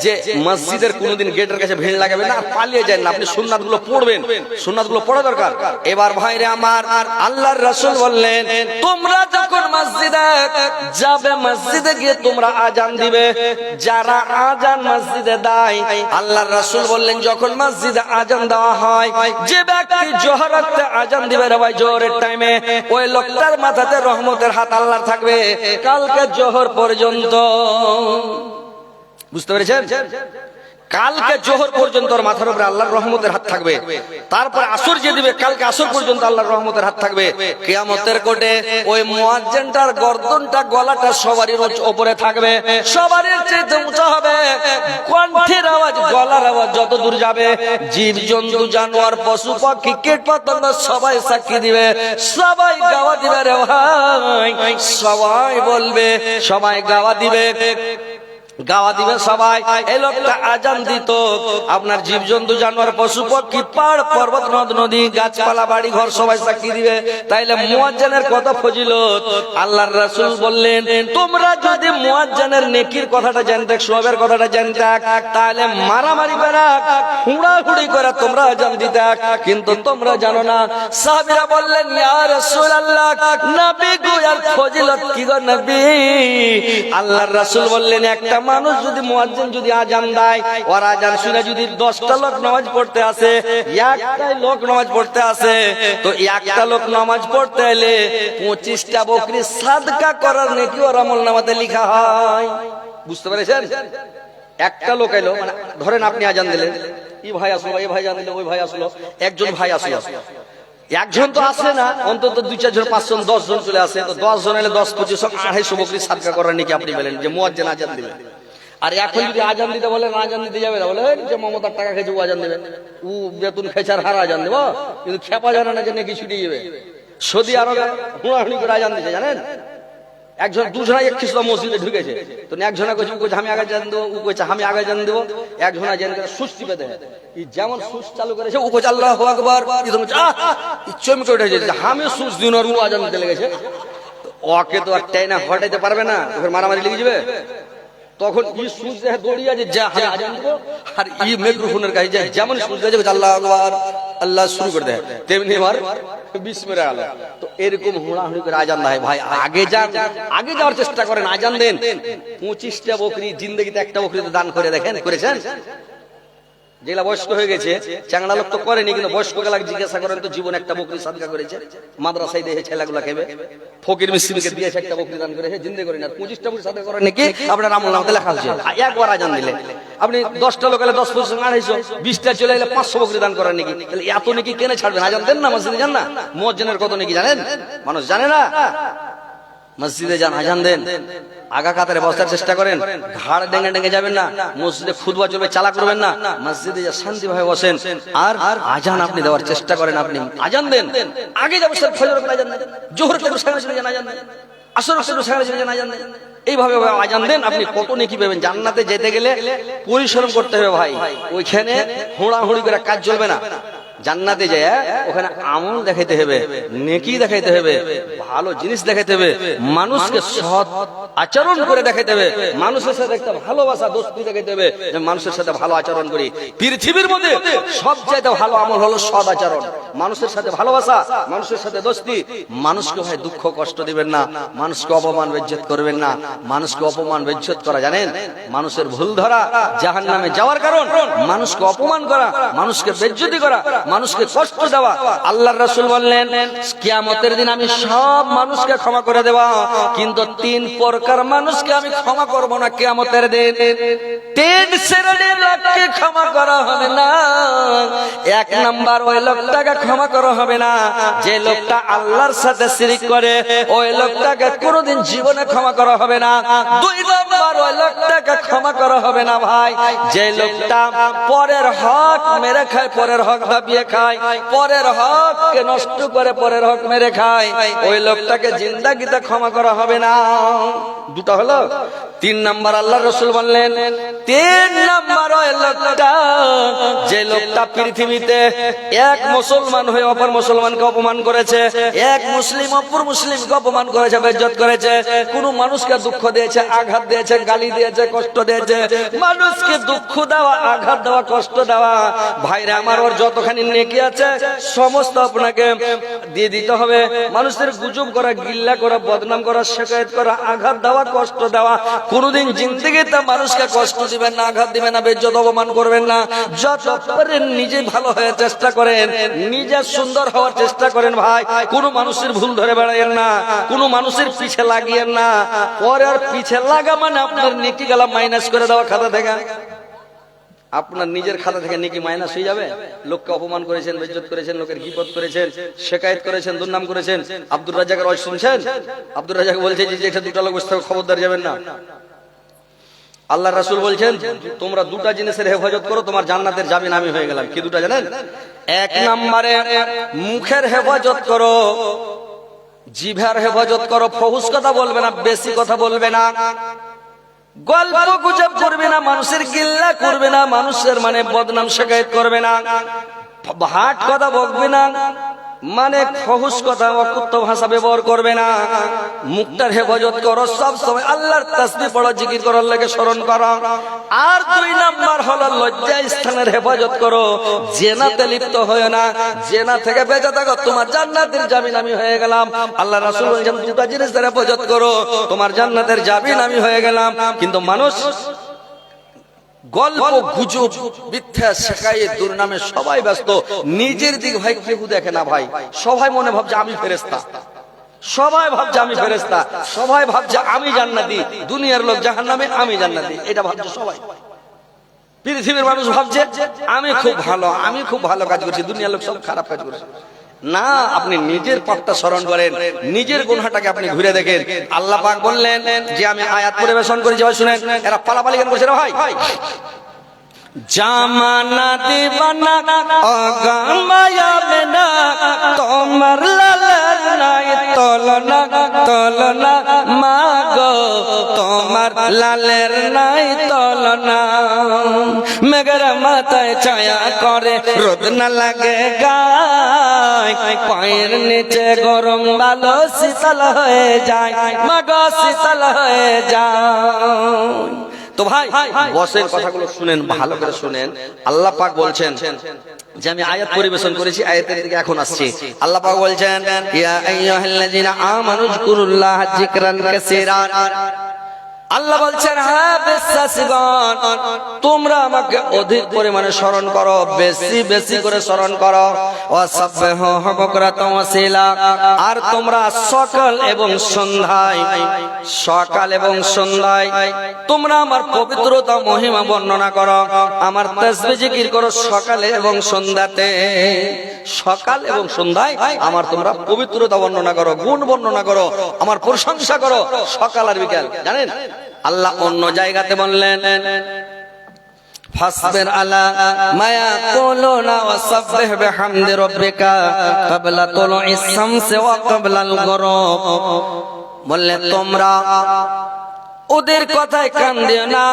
যে মসজিদের কোনদিন গেটের কাছে ভিড় লাগাবে না পালিয়ে যায় না আপনি সুন্নাতগুলো পড়বেন সুন্নাতগুলো পড়া দরকার এবার ভাইরে আমার আল্লাহর রাসূল বললেন তোমরা যখন মসজিদে যাবে মসজিদে গিয়ে তোমরা আজান দিবে যারা আজান মসজিদে দেয় আল্লাহর রাসূল বললেন যখন মসজিদে আজান দেওয়া হয় যে ব্যক্তি জোহরাতে আজান দিবে রে ভাই জোহরের টাইমে ওই লোকটার মাথাতে রহমতের হাত আল্লাহর থাকবে কালকে জোহর পর্যন্ত বুঝতে পেরেছেন কালকে জোহর পর্যন্ত ওর মাথার উপরে আল্লাহর রহমতের হাত থাকবে তারপর আসর যে দিবে কালকে আসর পর্যন্ত আল্লাহর রহমতের হাত থাকবে কিয়ামতের কোটে ওই মুয়াজ্জিনটার গর্দনটা গলাটা সবারই উপরে থাকবে সবারই চেয়ে উঁচা হবে কণ্ঠের আওয়াজ গলার আওয়াজ যত দূর যাবে জীব জন্তু জানোয়ার পশু পাখি কীট পতঙ্গ সবাই সাক্ষী দিবে সবাই গাওয়া দিবে রে ভাই সবাই বলবে সবাই গাওয়া দিবে সবাই এই লোকটা আজান দিত আপনার জীবজন্তু জানোয়ার পশু পক্ষী পাহাড় পর্বত নদ নদী গাছপালা বাড়ি ঘর সবাই সাক্ষী দিবে তাইলে মুয়াজ্জিনের কত ফজিলত আল্লাহর রাসূল বললেন তোমরা যদি মুয়াজ্জিনের নেকির কথাটা জানতে সওয়াবের কথাটা জানতে তাহলে মারামারি করে হুড়াহুড়ি করে তোমরা আজান দিতে কিন্তু তোমরা জানো না সাহাবীরা বললেন ইয়া রাসূলুল্লাহ নবী গো আর ফজিলত কি গো নবী আল্লাহর রাসূল বললেন একটা মানুষ যদি মুয়াজ্জিন যদি আজান দেয় ওর আজান শুনে যদি 10টা লোক নামাজ পড়তে আসে একটাই লোক নামাজ পড়তে আসে তো একটা লোক নামাজ পড়তে এলে 25টা বকরি সাদকা করার নেকি ওর আমলনামাতে লেখা হয় বুঝতে পেরেছেন একটা লোক এলো মানে ধরেন আপনি আজান দিলেন এই ভাই আসলো এই ভাই আজান দিল ওই ভাই আসলো একজন ভাই আসলো একজন তো আসে না অন্তত 2-4 জন 5 জন 10 জন চলে আসে তো 10 জন এলে 10-25 250 বকরি সাদকা করার নাকি আপনি বলেন যে মুয়াজ্জিন আজান দিবেন আর এখন যদি আজান দিতে বলেন আজান দিতে যাবে না বলে যে মমতার টাকা খেয়েছে ও আজান দিবেন ও বেতন খেছার হার আজান দেব কিন্তু খেপা জানে না যে নাকি ছুটে যাবে সৌদি আরবে হুড়াহুড়ি করে আজান দিচ্ছে জানেন একজন দুজনা এক খ্রিস্ট মসজিদে ঢুকেছে তো একজনা কইছে ও কইছে আমি আগে জান দেব ও কইছে আমি আগে জান দেব একজনা জান করে সুস টিপে দেয় এই যেমন সুস চালু করেছে ও কইছে আল্লাহু আকবার একদম চমকে উঠেছে আমি সুস দিন আর ও আজান দিতে লেগেছে ওকে তো আর টাইনা হটাইতে পারবে না ওকে মারামারি লেগে যাবে তখন ই সুস দেখে দৌড়িয়ে যে যা আমি আজান দেব আর ই মাইক্রোফোনের কাছে যায় যেমন সুস দেখে আল্লাহু আকবার আল্লাহ শুরু করে দেয় তেমনি এবার বিসমিল্লাহ আল্লাহ তো এরকম হুড়াহুড়ি করে আজান দেয় ভাই আগে যাওয়ার চেষ্টা করেন আজান দেন 25টা বকরি জিন্দেগিতে একটা বকরি দান করে দেখেন করেছেন যেগুলা বয়স্ক হয়ে গেছে চাংড়া লোক তো করেনি কিন্তু বয়স্ক গেলা জিজ্ঞাসা করেন তো জীবন একটা বকরি সাদকা করেছে মাদ্রাসায় দিয়ে ছেলেগুলা খেবে ফকির মিসকিনকে দিয়েছে একটা বকরি দান করেছে জিন্দে করেন আর 25টা বকরি সাদকা করেন নাকি আপনার আমলনামাতে লেখা আছে একবার আজান দিলে আপনি 10টা লোক এলে 10 পয়সা 250 20টা চলে এলে 500 বকরি দান করেন নাকি তাহলে এত নাকি কেনে ছাড়বেন আজান দেন না মসজিদে যান না মুয়াজ্জিনের কত নাকি জানেন মানুষ জানে না মসজিদে যান আজান দেন আগা কাতারে বসার চেষ্টা করেন ঘাড় ডেঙ্গে ডেঙ্গে যাবেন না মসজিদে খুতবা চলবে চালা করবেন না মসজিদে যা শান্তিভাবে বসেন আর আজান আপনি দেওয়ার চেষ্টা করেন আপনি আজান দেন আগে যাবো স্যার ফজরের পর আজান দেন জোহরের পর সারা সারা আজান দেন আসরের পর সারা সারা আজান দেন এইভাবে আজান দেন আপনি কত নেকি পাবেন জান্নাতে যেতে গেলে পরিশ্রম করতে হবে ভাই ওইখানে হুড়াহুড়ি করে কাজ চলবে না জান্নাতে যায় ওখানে আমল দেখাইতে হবে নেকি দেখাইতে হবে ভালো জিনিস দেখাইতে হবে মানুষকে সৎ আচরণ করে দেখাইতে হবে মানুষের সাথে একটা ভালোবাসা দোস্তি দেখাইতে হবে যে মানুষের সাথে ভালো আচরণ করি পৃথিবীর মধ্যে সবচেয়ে ভালো আমল হলো সৎ আচরণ মানুষের সাথে ভালোবাসা মানুষের সাথে দোস্তি মানুষকে ভাই দুঃখ কষ্ট দিবেন না মানুষকে অপমান বেজ্জত করবেন না মানুষকে অপমান বেজ্জত করা জানেন মানুষের ভুল ধরা জাহান্নামে যাওয়ার কারণ মানুষকে অপমান করা মানুষকে বেজ্জতি করা মানুষকে কষ্ট দেওয়া। আল্লাহর রাসূল বললেন কিয়ামতের দিন আমি সব মানুষকে ক্ষমা করে দেব, কিন্তু তিন প্রকার মানুষকে আমি ক্ষমা করব না কিয়ামতের দিন। তিন শ্রেণীর লোককে ক্ষমা করা হবে না। এক নাম্বার ওই লোকটাকে ক্ষমা করা হবে না যে লোকটা আল্লাহর সাথে শিরক করে, ওই লোকটাকে কোনোদিন জীবনে ক্ষমা করা হবে না। দুই নাম্বার ওই লোকটাকে ক্ষমা করা হবে না ভাই যে লোকটা পরের হক মেরে খায়, পরের হক দাবিয়ে খায়, পরের হককে নষ্ট করে পরের হক মেরে খায়, ওই লোকটাকে জিন্দাগিতে ক্ষমা করা হবে না। দুটো হলো। তিন নাম্বার আল্লাহর রাসূল বললেন তিন নাম্বার ওই লোকটা যে লোকটা পৃথিবীতে এক মুসলমান হয়ে অপর মুসলমানকে অপমান করেছে, এক মুসলিম অপর মুসলিমকে অপমান করেছে, বেইজ্জত করেছে, কোন মানুষকে দুঃখ দিয়েছে, আঘাত দিয়েছে, গালি দিয়েছে, কষ্ট দিয়েছে। মানুষকে দুঃখ দেওয়া, আঘাত দেওয়া, কষ্ট দেওয়া, ভাইরা আমার ওর যতখানি নেকি আছে সমস্ত আপনাকে দিয়ে দিতে হবে। মানুষের গুজব করা, গিল্লা করা, বদনাম করা, শিকায়ত করা, আঘাত দেওয়া, কষ্ট দেওয়া, কোনদিন জিন্দেগিতে মানুষকে কষ্ট দিবেন না, আঘাত দিবেন না, বেইজ্জত অপমান করবেন না। যত পারেন নিজে ভালো হয়ে চেষ্টা করেন, নিজে সুন্দর হওয়ার চেষ্টা করেন ভাই। কোন মানুষের ভুল ধরে বেড়াইয়েন না, কোন মানুষের পিছে লাগিয়েন না। পরের পিছে লাগা মানে আপনার নেকি গেলা মাইনাস করে দেওয়া খাতা থেকে। আপনার নিজের খাতা থেকে নেকি মাইনাস হয়ে যাবে। লোককে অপমান করেছেন, বেইজ্জত করেছেন, লোকের গীবত করেছেন, শিকায়েত করেছেন, দুর্নাম করেছেন। আব্দুর রাজ্জাকের ওয়াজ শুনছেন? আব্দুর রাজ্জাক বলছে যে এটা দুটো লোক বসে খবরদার যাবেন না। আল্লাহর রাসূল বলছেন তোমরা দুটা জিনিসের হেফাজত করো, তোমার জান্নাতের জামিন আমি হয়ে গেলাম। কি দুটা জানেন? এক নম্বরে মুখের হেফাজত করো, জিভার হেফাজত করো। ফহুস কথা বলবে না, বেশি কথা বলবে না, গল্প গুজব করবে না, মানুষের গিল্লা করবে না, মানুষের মানে বদনাম শিকায়ত করবে না, হাট কথা বকবে না, মানে ফহুস কথা অকুত্ত ভাষা ব্যবহার করবে না। মুখটার হেফাজত করো, সব সময় আল্লাহর তাসবিহ পড়ো, জিকির করো, আল্লাহকে স্মরণ করো। আর দুই নাম্বার হলো লজ্জা স্থানের হেফাজত করো, জেনাতে লিপ্ত হয় না, জেনা থেকে বেঁচে থাকো, তোমার জান্নাতের জামিন আমি হয়ে গেলাম। আল্লাহ রাসূল বলেছেন দুটো জিনিসের হেফাজত করো, তোমার জান্নাতের জামিন আমি হয়ে গেলাম। কিন্তু মানুষ গল্প গুজব, মিথ্যা শিকায়েত, দুর্নামে সবাই ব্যস্ত। নিজের দিক ভাই কেউ দেখে না ভাই। সবাই মনে ভাবছে আমি ফেরেশতা, সবাই ভাবছে আমি ফেরেশতা, সবাই ভাবছে আমি জান্নাতি, দুনিয়ার লোক জাহান্নামে, আমি জান্নাতি, এটা ভাবছে সবাই। পৃথিবীর মানুষ ভাবছে আমি খুব ভালো, আমি খুব ভালো কাজ করছি, দুনিয়ার লোক সব খারাপ কাজ করছে। না, আপনি নিজের পাপটা স্মরণ করেন, নিজের গুনাহটাকে আপনি ঘুরে দেখেন। আল্লাহ পাক বললেন যে আমি আয়াত পরিবেশন করি, যাও শুনেন। এরা পালাপালি কেন করছে না ভাই? জামানা দিবানা অগামায়া মেনা, তোমার লালার নাই তলনা, তলনা মাগো তোমার লালের নাই তলনা। মেঘের মাথায় ছায়া করে, রোদ না লাগে গায়, পায়ের নিচে গরম ভালো শীতল হয়ে যায়, মাগো শীতল হয়ে যায়। তো ভাই বসের কথাগুলো শুনেন, ভালো করে শুনেন। আল্লাহ পাক বলছেন যে আমি আয়াত পরিবেশন করেছি, আয়াতের দিকে এখন আসছি। আল্লাহ পাক বলছেন ইয়া আইয়ুহাল্লাযীনা আমানু যিকুরুল্লাহা যিকরান কাসীরা। আল্লাহ বলছেন হ্যাঁ বিশ্বাসীগণ, তোমরা আমাকে অধিক পরিমাণে স্মরণ করো, বেশি বেশি করে স্মরণ করো। ওয়াসাব্বিহু বুকরাতাও ওয়াসিলা, আর তোমরা সকাল এবং সন্ধ্যায়, সকাল এবং সন্ধ্যায় তোমরা আমার পবিত্রতা মহিমা বর্ণনা করো, আমার তাসবিহ জিকির করো সকালে এবং সন্ধ্যাতে। সকাল এবং সন্ধ্যায় আমার তোমরা পবিত্রতা বর্ণনা করো, গুণ বর্ণনা করো, আমার প্রশংসা করো সকাল আর বিকাল। জানেন আল্লাহ অন্য জায়গাতে বললেন ফাসবির আলা মা ইয়াকুলুনা ওয়াসাব্বিহ বিহামদি রাব্বিকা ক্বাবলা তুলুইস শামসি ওয়া ক্বাবলাল গুরুব। বললেন তোমরা ওদের কথায় কান দিও না,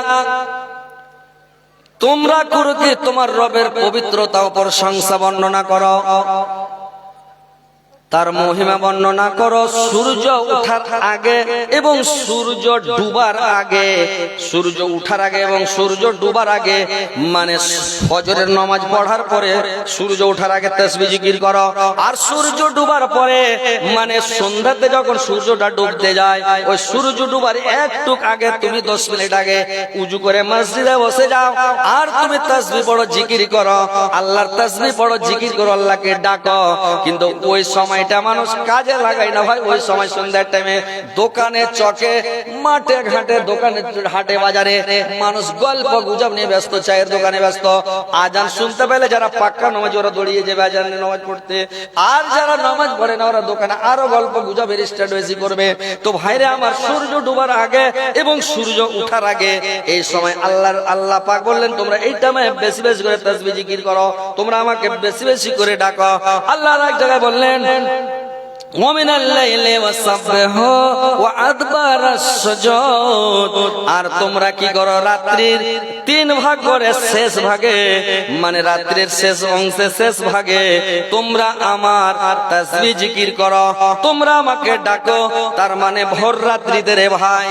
তোমরা করো কি তোমার রবের পবিত্রতা ও প্রশংসা বর্ণনা করো। তার মহিমা বর্ণনা করো সূর্য ওঠার আগে এবং সূর্য ডুবার আগে। সূর্য ওঠার আগে এবং সূর্য ডুবার আগে মানে ফজরের নামাজ পড়ার পরে সূর্য ওঠার আগে তাসবিহ জিকির করো, আর সূর্য ডুবার পরে মানে সন্ধ্যাতে যখন সূর্যটা ডুবতে যায় ওই সূর্য ডুবার একটু আগে তুমি 10 মিনিট আগে উজু করে মসজিদে বসে যাও, আর তুমি তাসবিহ পড়ো, জিকির করো, আল্লাহর তাসবিহ পড়ো, জিকির করো, আল্লাহকে ডাকো। কিন্তু ওই সময়টা মানুষ কাজে লাগায় না ভাই। ওই সময় সন্ধ্যার টাইমে দোকানে চকে মাঠে ঘাটে দোকানে হাটে বাজারে মানুষ গল্প গুজব নিয়ে ব্যস্ত, চায়ের দোকানে ব্যস্ত। আজান শুনতে পেলে যারা পাক্কা নামাজ ওরা দৌড়িয়ে যাবে আজানের নামাজ পড়তে, আর যারা নামাজ পড়ে না ওরা দোকানে আরো গল্প গুজবের স্টার্ট বেশি করবে। তো ভাইরে আমার সূর্য ডুবার আগে এবং সূর্য ওঠার আগে এই সময় আল্লাহ পাক বললেন তোমরা এই টাইমে বেশি বেশি করে তাসবিহ জিকির করো, তোমরা আমাকে বেশি বেশি করে ডাকো। আল্লাহ এক জায়গায় বললেন আর তোমরা কি করো রাত্রির 3 ভাগ করে শেষ ভাগে মানে রাত্রির শেষ অংশে শেষ ভাগে তোমরা আমার তাসবিহ জিকির করো, তোমরা আমাকে ডাকো। তার মানে ভোর রাত্রিতে রে ভাই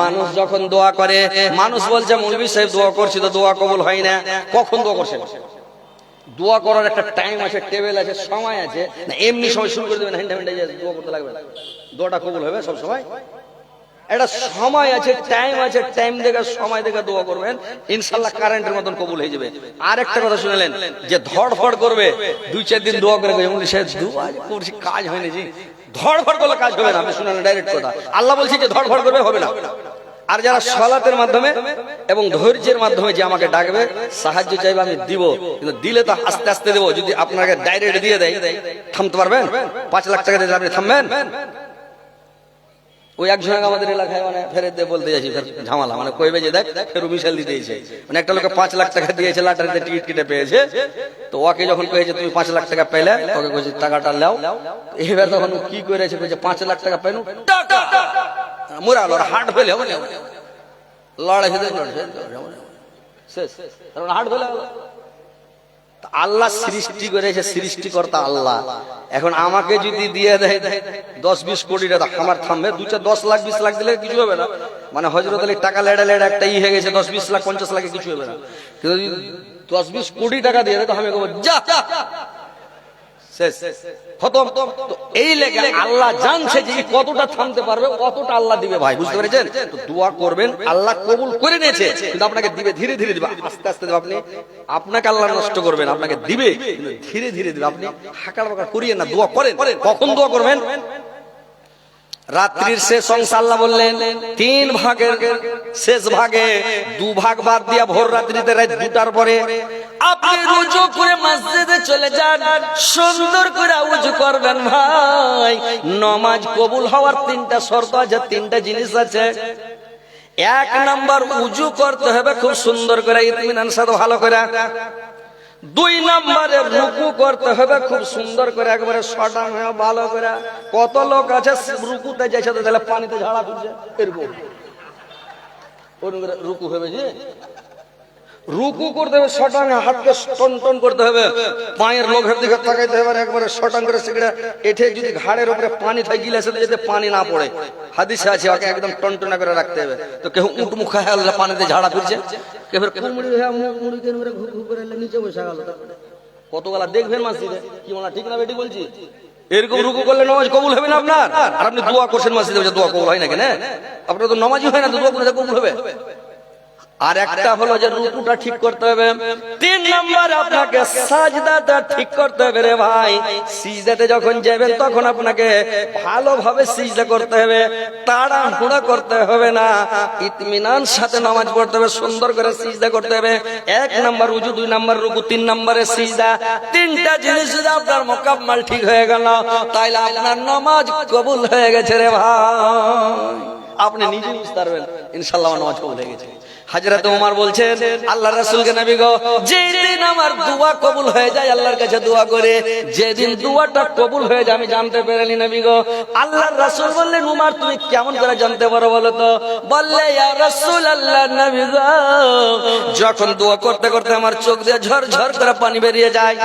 মানুষ যখন দোয়া করে, মানুষ বলছে মৌলভী সাহেব দোয়া করছি তো দোয়া কবুল হয় না। কখন দোয়া করছে? দোয়া করার একটা টাইম আছে, টেবিল আছে, সময় আছে না? এমনি সময় শুরু করে দেবেন, দোয়া করতে লাগবে, দোয়াটা কবুল হবে সব সময়? একটা সময় আছে, টাইম আছে, টাইম দেখে সময় দেখে দোয়া করবেন, ইনশাআল্লাহ কারেন্টের মতন কবুল হয়ে যাবে। আর একটা কথা শুনলেন যে ধড়ফড় করবে 2-4 দিন দোয়া করে দোয়া করছি কাজ হয়নি, জি ধড়ফড় করলে কাজ হবে না। আমি শুনলেন ডাইরেক্ট কথা, আল্লাহ বলছি যে ধড়ফড় করবে হবে না। আর যারা সালাতের মাধ্যমে এবং ধৈর্যের মাধ্যমে যে আমাকে ডাকবে সাহায্য চাইবে আমি দিব, কিন্তু দিলে তো আস্তে আস্তে দেবো। যদি আপনাকে ডাইরেক্ট দিয়ে দেয় থামতে পারবেন? 5 লাখ টাকা দিয়ে আপনি থামবেন? ওই একজন আমাদের এলাকায় মানে ফেরত দিয়ে বলতে যাচ্ছি ঝামেলা মানে কইবে যে দেখ ফেরু মিশাল দিতে এসে মানে একটা লোকে 5 লাখ টাকা দিয়েছে, লটারিতে টিকিট কেটে পেয়েছে। তো ওকে যখন কয়েছে তুমি 5 লাখ টাকা পেলে, ওকে কইছে টাকাটা নাও। এবার তখন কি করেছে, কইছে 5 লাখ টাকা পেনু টাকা মুরাল আর হাট ফেলে হবে না, লড়াই শেষ হাট ফেলে। আল্লাহ সৃষ্টি করেছে, সৃষ্টিকর্তা আল্লাহ। এখন আমাকে যদি দিয়ে দেয় 10-20 কোটি টাকা, আমার থামবে। 2-4 10 লাখ 20 লাখ দিলে কিছু হবে না, মানে হযরত আলী টাকা লেড়া লেড়া একটা হয়ে গেছে, 10-20 লাখ 50 লাখে কিছু হবে না। কিন্তু 10-20 কোটি টাকা দিয়ে দেয় তো আমি বলবো যা শেষ খতম। তো এই লেগে আল্লাহ জানছে যে কতটা থামতে পারবে, কতটা আল্লাহ দিবে ভাই, বুঝতে পেরেছেন? তো দোয়া করবেন, আল্লাহ কবুল করে নিয়েছে, কিন্তু আপনাকে দিবে, ধীরে ধীরে দিবে, আস্তে আস্তে দিবে। আপনি আপনাকে আল্লাহ নষ্ট করবেন, আপনাকে দিবে কিন্তু ধীরে ধীরে দিবে। আপনি হাকার বাকার করিয়েন না, দোয়া করেন। কখন দোয়া করবেন? রাত্রির শেষ অংশ আল্লাহ বললেন 3 ভাগের শেষ ভাগে 2 ভাগ বাদ দিয়া ভোর রাত্রিতে রাত 2টার পরে আপনি রুজু করে মসজিদে চলে যান, সুন্দর করে উজু করবেন ভাই। নামাজ কবুল হওয়ার 3টা শর্ত আছে, 3টা জিনিস আছে। 1 নাম্বার উজু করতে হবে খুব সুন্দর করে, ইতমিনান সাথে ভালো করে। 2 নম্বরে রুকু করতে হবে খুব সুন্দর করে, একবারে শটাং হয়ে ভালো করে। কত লোক আছে রুকুতে যাইছে তো তাহলে পানিতে ঝাড়া ফিরছে, এরকম রুকু হবে যে রুকু করতে হবে শটাং, হাতকে টন টন করতে হবে, পায়ের লোকের দিকে তাকাইতে হবে, একবারে শটাং করে সেটা এঠে যদি ঘাড়ের উপরে পানি থাকে গিলাসে যাতে পানি না পড়ে, হাদিসে আছে ওকে একদম টনটনা করে রাখতে হবে। তো কেউ উট মুখা হয়ে গেল পানিতে ঝাড়া ফিরছে, কেউ কুমড়ি হয়ে মুড়ি কেন করে ঘুর ঘুর করে নিচে বসে গেল। কতগুলা দেখবেন মসজিদে, কি বলা ঠিক না বেটি বলছি? এরকম রুকু করলে নামাজ কবুল হবে না আপনার। আর আপনি দোয়া করছেন মসজিদে, দোয়া কবুল হয় না কেন? আপনার তো নামাজই হয় না, দোয়া করলে কবুল হবে। আর একটা হলো যে রুকুটা ঠিক করতে হবে। 3 নম্বর আপনাকে সাজদাটা ঠিক করতে হবে রে ভাই। সিজদাতে যখন যাবেন তখন আপনাকে ভালোভাবে সিজদা করতে হবে, তাড়াহুড়া করতে হবে না, ইতমিনান সাথে নামাজ পড়তে হবে, সুন্দর করে সিজদা করতে হবে। 1 নম্বর উজু, 2 নম্বর রুকু, 3 নম্বরে সিজদা। 3টা জিনিস যদি আপনার মোকাম্মল ঠিক হয়ে গেল তাইলে আপনার নামাজ কবুল হয়ে গেছে রে ভাই। আপনি নিজে বুঝতে পারবেন ইনশাআল্লাহ আমার নামাজ কবুল হয়ে গেছে। হযরত ওমর বলছেন আল্লাহ রাসূলকে, নবী গো, যেদিন আমার দোয়া কবুল হয়ে যায় আল্লাহর কাছে দোয়া করে, যেদিন দোয়াটা কবুল হয়ে যায় আমি জানতে পারিনি নবী গো। আল্লাহর রাসূল বললেন, ওমর তুমি কেমন করে জানতে পারো বলো তো? বললে, ইয়া রাসূলুল্লাহ, নবী গো, যখন দোয়া করতে করতে আমার চোখ দিয়ে ঝরঝর করে পানি বেরিয়ে যায়,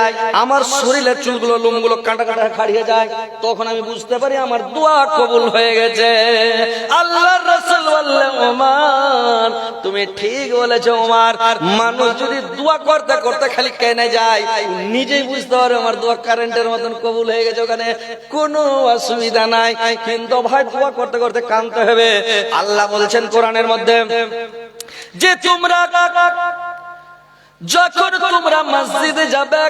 আমার শরীরের চুলগুলো লোমগুলো কাঁটা কাঁটা খাড়িয়ে যায়, তখন আমি বুঝতে পারি আমার দোয়া কবুল হয়ে গেছে। আল্লাহর রাসূল বললেন, ওমর তুমি ঠিক বলেছো ওমর, মানুষ যদি দোয়া করতে করতে খালি কেনে যায়, নিজেই বুঝতে পারে আমার দোয়া কারেন্টের মতন কবুল হয়ে গেছে, ওখানে কোনো অসুবিধা নাই। কিন্তু ভাই দোয়া করতে করতে কাঁদতে হবে। আল্লাহ বলছেন কোরআনের মধ্যে যে তোমরা যখন তোমরা মসজিদে যাবে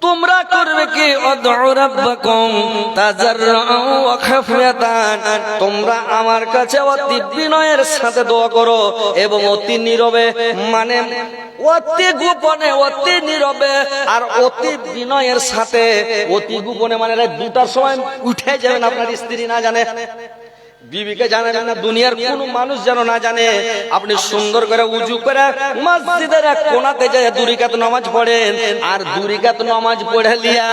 তোমরা করবে কি, উদউ রাব্বাকুম তাজাররুআন ওয়া খাফিয়াতান, তোমরা আমার কাছে অতি বিনয়ের সাথে দোয়া করো এবং অতি নীরবে, মানে অতি গোপনে, অতি নীরবে আর অতি বিনয়ের সাথে। অতি গোপনে মানে দুটার সময় উঠে যাবেন, আপনার স্ত্রী না জানে, বিবিকে জানাবেন না, দুনিয়ার কোন মানুষ যেন না জানে। আপনি সুন্দর করে উজু করে মসজিদের এক কোণাতে যায় 2 রাকাত নামাজ পড়েন, আর 2 রাকাত নামাজ পড়ে লিয়া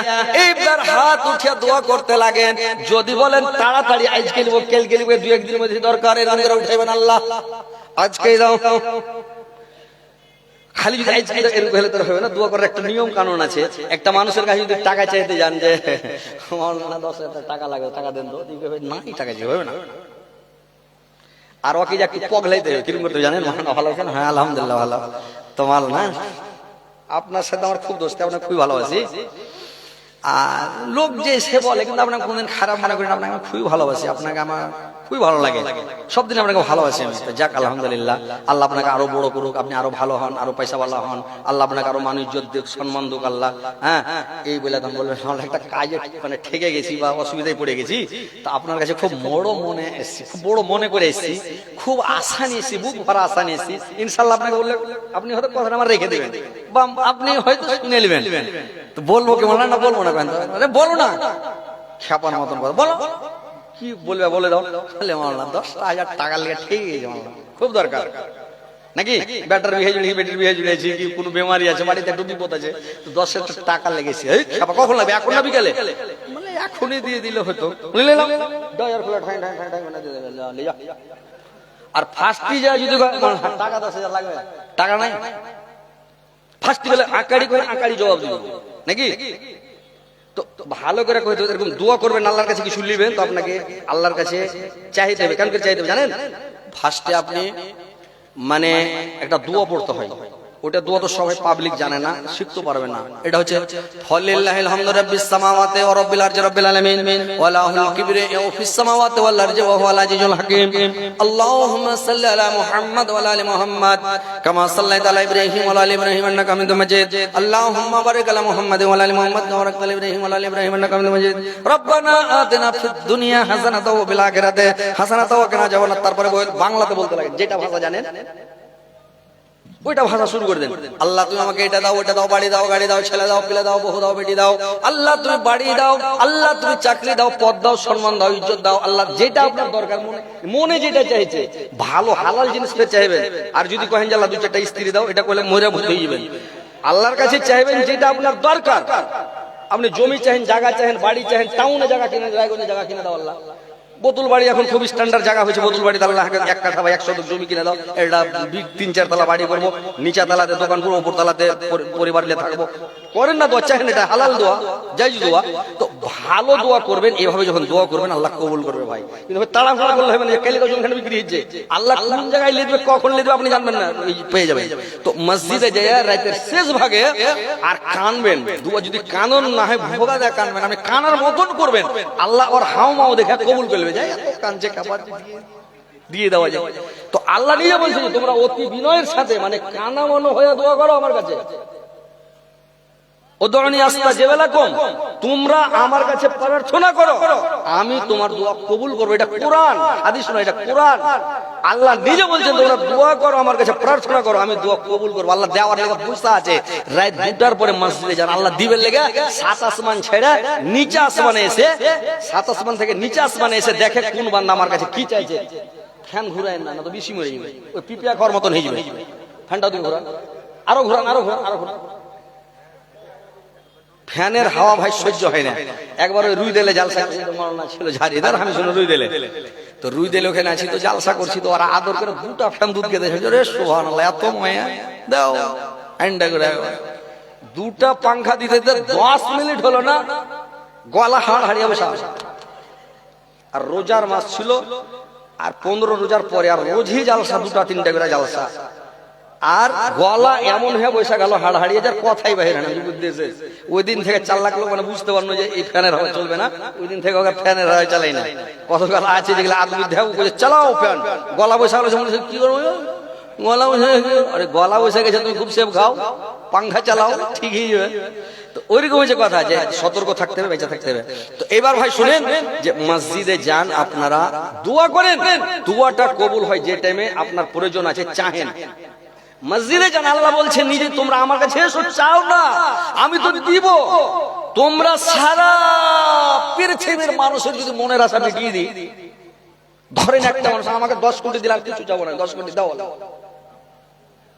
এইবার হাত উঠিয়ে দোয়া করতে লাগেন। যদি বলেন তাড়াতাড়ি আজকে নিব, কালকে নিব, 2-1 দিনের মধ্যে দরকার, এরকম করে উঠাইবেন, আল্লাহ আজকেই দাও। খালি যদি আজকে এরকম হলে তো হবে না, দোয়া করার একটা নিয়ম কানুন আছে। একটা মানুষের কাছে যদি টাকা চাইতে যান যে আমার 10,000 টাকা লাগে, টাকা দেন তো, না টাকা যে হবে না, আর ওকে যে একটু পগলাইতে হবে, কিরকম করতে জানেন? ভালো আছেন? হ্যাঁ আলহামদুলিল্লাহ ভালো। তোমার না, আপনার সাথে আমার খুব দোস্তি, আপনাকে খুবই ভালোবাসি। আর লোক যে সে বলে কিন্তু আপনাকে কোনদিন খারাপ মনে করি না, আপনাকে খুবই ভালোবাসি, আপনাকে আমার খুবই ভালো লাগে, সব দিন আপনাকে ভালোবাসি আমি। যাক আলহামদুলিল্লাহ, আল্লাহ আপনাকে আরো বড় করুক, আপনি আরো ভালো হন, আরো পয়সাওয়ালা হন, আল্লাহ আপনাকে আরো মানুষ ইজ্জত দিক, সম্মান দিক আল্লাহ। হ্যাঁ, এই বলে তখন বলবেন আমার একটা কাজে মানে ঠেকে গেছি বা অসুবিধায় পড়ে গেছি, তো আপনার কাছে খুব বড় মনে এসেছি, খুব বড় মনে করে এসেছি, খুব আশা নিয়েছি, বুক ভরা আশা নিয়েছি। ইনশাল্লাহ আপনাকে বললে আপনি হয়তো কথাটা আমার রেখে দেবেন বা আপনি হয়তো শুনে নেবেন। তো বলবো কি বললাম না, বলবো না, বলো না, খেপার মতন কথা বলো, কি বলবে বলে দাও। 10,000 টাকা লেগে ঠিক আছে, খুব দরকার নাকি? ব্যাটার বিয়ে জুড়েছি, বেটির বিয়ে জুড়েছি, কি কোনো বেমারি আছে, বাড়িতে একটু বিপদ আছে, তো 10,000 টাকা লেগেছে। খেপা কখন লাগবে? এখন না বিকালে? মানে এখনই দিয়ে দিলে হতো। আর ফার্স্ট যদি টাকা 10,000 লাগবে, টাকা নাই, ফার্স্ট গেলে আকাড়ি করে আকাড়ি জবাব দিব নাকি? তো ভালো করে কইতে এরকম দোয়া করবেন, আল্লাহর কাছে কিছু নিবেন, তো আপনাকে আল্লাহর কাছে চাইতে হবে। কেন করে চাইতে হবে জানেন? ফার্স্টে আপনি মানে একটা দোয়া পড়তে হয়, ওটা দোয়া তো সবাই পাবলিক জানে না, শিখতে পারবে না। এটা হচ্ছে ফলিল্লাহিল হামদু রাব্বিস সামাওয়াতি ওয়া রাব্বিল আরজি রাব্বিল আলামিন ওয়া লাহুল কিবরিয়াউ ফিস সামাওয়াতি ওয়াল আরজি ওয়া হুয়াল আজিজুল হাকীম। আল্লাহুম্মা সাল্লি আলা মুহাম্মাদ ওয়া আলা আলি মুহাম্মাদ কামা সাল্লাইতা আলা ইব্রাহিম ওয়া আলা আলি ইব্রাহিম ইন্নাকা হামিদুম মাজিদ। আল্লাহুম্মা বারিক আলা মুহাম্মাদ ওয়া আলা আলি মুহাম্মাদ কামা বারাকতা আলা ইব্রাহিম ওয়া আলা আলি ইব্রাহিম ইন্নাকা হামিদুম মাজিদ। রব্বানা আতিনা ফিদ দুনিয়া হাসানাতাও ওয়া ফিল আখিরাতি হাসানাতাও ওয়া কিনা আযাবান্নার। তারপরে বাংলাতে বলতে লাগে, যেটা ভাষা জানেন ওইটা ভাষা শুরু করে দেন। আল্লাহ তুমি আমাকে এটা দাও, ওটা দাও, বাড়ি দাও, গাড়ি দাও, ছেলে দাও, পিলে দাও, বহু দাও, বেটি দাও। আল্লাহ তুমি বাড়ি দাও, আল্লাহ তুমি চাকরি দাও, পদ দাও, সম্মান দাও, ইজ্জত দাও। আল্লাহ যেটা আপনার দরকার, মনে যেটা চাইছে, ভালো হালাল জিনিস চাইবেন। আর যদি কহেন যে আল্লাহ 2-4টা স্ত্রী দাও, এটা করলে মরে ভূত হয়ে যাবেন। আল্লাহর কাছে চাইবেন যেটা আপনার দরকার। আপনি জমি চাহেন, জায়গা চাহেন, বাড়ি চাহেন, টাউনে জায়গা কিনে, রায়গঞ্জে জায়গা কিনে দাও আল্লাহ। বোতল বাড়ি এখন খুব স্ট্যান্ডার্ড জায়গা হয়েছে, বোতল বাড়ি আল্লাহ 1 কাঠা বা 1 শতক জমি কিনে দাও, এটা 3-4 তলা বাড়ি করবো, নিচা তলাতে দোকান করবো, উপর তলাতে পরিবার নিয়ে থাকবো। করেন না দোয়া, চাহেন এটা হালাল দোয়া, জায়েজ দোয়া। তো ভালো দোয়া করবেন, এভাবে যখন দোয়া করবেন আল্লাহ কবুল করবে ভাই। কিন্তু তাড়াহুড়া করলে হবে না, কালিকা জমিখানে বিক্রি হচ্ছে, আল্লাহ কোন জায়গায় লিখবে, কখন লিখবে আপনি জানবেন না, পেয়ে যাবেন। তো মসজিদে যায় রাতের শেষ ভাগে আর কানবেন, দোয়া যদি কানন না হয় ভোগা দেয় কানবেন, আপনি কানার মতন করবেন, আল্লাহ ওর হাও মাও দেখে কবুল করবে। দিয়ে দেওয়া যায়। তো আল্লাহ নিজে বলছে তোমরা অতি বিনয়ের সাথে মানে কানা মনো হয়ে দোয়া করো আমার কাছে। তোমরা আমার কাছে প্রার্থনা করো, আমি তোমার দোয়া কবুল করবো। এটা কোরআন, হাদিস নয়, এটা কোরআন। আল্লাহ নিজে বলছেন তোমরা দোয়া করো, আমার কাছে প্রার্থনা করো, আমি দোয়া কবুল করবো। আল্লাহ দেওয়ার লেগে বুঝতে আছে, রাত 2টার পরে মসজিদে যান, আল্লাহ দিবের লেগে 7 আসমান ছেড়ে নিচে আসমানে এসে, 7 আসমান থেকে নিচে আসমানে এসে দেখে কোন বান্দা আমার কাছে কি চাইছে। ফ্যান ঘুরায় না, তো বেশি মরে যাবে, ওই পিপিয়া খাওয়ার মতন হয়ে যাবে। ফ্যানটা তুমি ঘুরান, আরো ঘুরান, আরো ঘুরান, আরো ঘুরান। ফ্যানের হাওয়া ভাই সহ্য হয় না। একবার ওই রুই দেলে জালসা ছিল ঝাড়িদার, আমি শুনে রুই দেলে, তো রুই দেলে ওখানে আছি, তো জালসা করছি, তো ওরা আদর করে 2টা ফ্যান দুধ খেতে রে সুবহানাল্লাহ, এত মায়া দাও আন্ডা করে 2টা পাংখা দিতে 10 মিনিট হলো না, গলা হাড় হারিয়ে বসে। আর রোজার মাস ছিল, আর 15 রোজার পরে আর রোজই জালসা, 2টা 3টা করে জালসা, আর গলা এমন হয়ে বসে গেল হাড় হারিয়ে, যার কথাই বাইরে না বুঝতেছে। ওই দিন থেকে 4 লাখ লোক মানে বুঝতে পারলো যে এই ফ্যানের হাওয়া চলবে না, ওই দিন থেকে ওকে ফ্যানের হাওয়া চালাই না। কতকাল আছে যেগুলো আদমি দেখ চালাও ফ্যান, গলা বসে গেল, কি করবো গলা বসে, আরে গলা বসে গেছে, তুমি খুব সেব খাও, পাংখা চালাও, ঠিকই হবে। তো ওইরকম হচ্ছে কথা, যে সতর্ক থাকতে হবে, বেঁচে থাকতে হবে। তো এবার ভাই শুনেন, যে মসজিদে যান, আপনারা দোয়া করেন, দোয়াটা কবুল হয় যে টাইমে আপনার প্রয়োজন আছে, চাহেন। মসজিদে যান, আল্লাহ বলছেন নিজে, তোমরা আমার কাছে এসো, চাও না আমি তো দিব। তোমরা সারা পৃথিবীর মানুষের যদি মনের আশা মিটিয়ে দিই, ধরেন একটা মানুষ আমাকে 10 কোটি দিলাম, কিছু চাবো না, 10 কোটি দাও,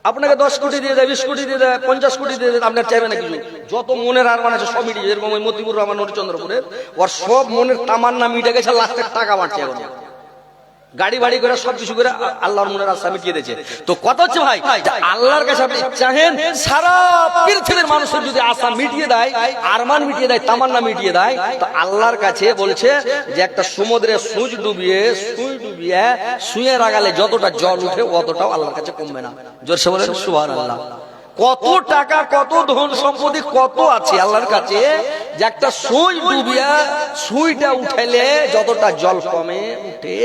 আপনাকে 10 কোটি দিয়ে দেয়, 20 কোটি দিয়ে দেয়, 50 কোটি দিয়ে দেয়, আপনার চাইবে না কিছু। যত মনের আর মানে আছে সব মিটিয়ে, যেরকম ওই মতিপুর রহমান হরিচন্দ্রপুরের, ওর সব মনের তামান্না মিটে গেছে, লাখের টাকা বাড়ছে এখন, গাড়ি বাড়ি করে সবকিছু করে আল্লাহর মনের আশা মিটিয়ে দিয়েছে। তো কথা হচ্ছে ভাই, আল্লাহর কাছে আপনি চাহেন, সারা পৃথিবীর মানুষের যদি আশা মিটিয়ে দেয়, আরমান মিটিয়ে দেয়, তামান্না মিটিয়ে দেয়, তো আল্লাহর কাছে বলছে যে একটা সমুদ্রে সুই ডুবিয়ে সুইয়ে রাগালে যতটা জল উঠে, অতটাও আল্লাহর কাছে কমবে না। জোরসে বলেন সুবহানাল্লাহ। কত টাকা, কত ধন সম্পত্তি, কত আছে আল্লাহর কাছে, যে একটা সুই ডুবিয়া সুইটা উঠাইলে যতটা জল কমে উঠে,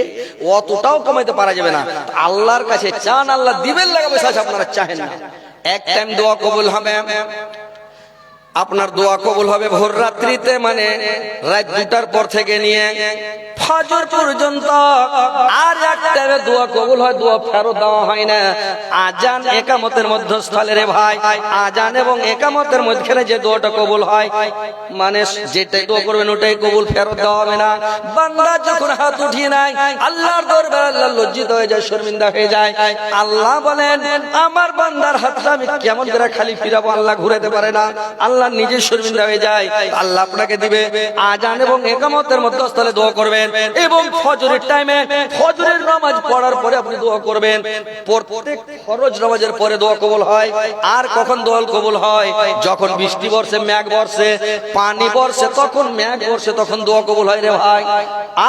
অতটাও কমাইতে পারা যাবে না। আল্লাহর কাছে চান, আল্লাহ দিবেন লাগা বসে আছে, আপনারা চাহেন না। এক টাইম দোয়া কবুল হবে, আপনার দোয়া কবুল হবে ভোর রাত্রিতে, মানে রাত 2টার পর থেকে নিয়ে ফজর পর্যন্ত। আর এক টাইমে দোয়া কবুল হয়, দোয়া ফেরত দেওয়া হয় না। আজান একামতের মধ্যস্থলে রে ভাই, আজান এবং একামতের মধ্যখানে যে দোয়াটা কবুল হয়, মানে যেটাই দোয়া করবেন ওটাই কবুল, ফেরত দেওয়া হবে না। বান্দা যখন হাত উঠিয়ে নেয় আল্লাহর দরবারে, আল্লাহ লজ্জিত হয়ে যায়, শর্মিন্দা হয়ে যায়। আল্লাহ বলেন, আমার বান্দার হাতটা আমি কেমন করে খালি ফিরাবো, আল্লাহ ঘুরাতে পারে না, আল্লাহ নিজে শর্মিন্দা হয়ে যায়। আল্লাহ আপনাকে দিবে। আজান এবং একামতের মধ্যস্থলে দোয়া করবেন, এবং ফজরের টাইমে ফজরের নামাজ পড়ার পরে আপনি দোয়া করবেন। প্রত্যেক ফরজ নামাজের পরে দোয়া কবুল হয়। আর কখন দোয়া কবুল হয়? যখন বৃষ্টি বর্ষে, মেঘ বর্ষে, পানি বর্ষে, তখন মেঘ বর্ষে, তখন দোয়া কবুল হয় রে ভাই।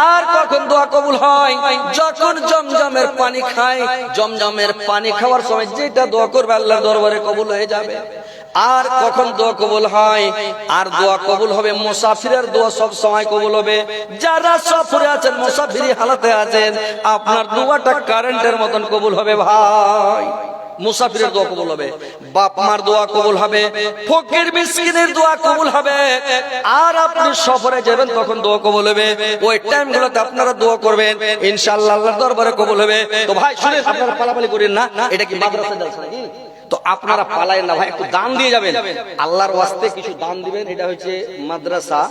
আর কখন দোয়া কবুল হয়? যখন জমজমের পানি খায়, জমজমের পানি খাওয়ার সময় যেটা দোয়া করবে আল্লাহর দরবারে কবুল হয়ে যাবে। আর কখন দোয়া কবুল হয়? আর দোয়া কবুল হবে, মুসাফিরের দোয়া সব সময় কবুল হবে। যারা সফরে আছেন, মুসাফিরি হালাতে আছেন, আপনার দোয়াটা কারেন্টের মতন কবুল হবে ভাই। মুসাফিরের দোয়া কবুল হবে, বাপ মার দোয়া কবুল হবে, ফকির মিসকিনের দোয়া কবুল হবে। আর আপনি সফরে যাবেন তখন দোয়া কবুল হবে। ওই টাইম গুলোতে আপনারা দোয়া করবেন, ইনশাআল্লাহ আল্লাহর দরবারে কবুল হবে। তো ভাই শুনেন, আপনারা পালাপালি করেন না, এটা কি মাদ্রাসা জালসা নাকি? তো আপনারা পালায়েন না ভাই, একটু দান দিয়ে যাবেন, আল্লাহর ওয়াস্তে কিছু দান দিবেন। এটা হচ্ছে মাদ্রাসা,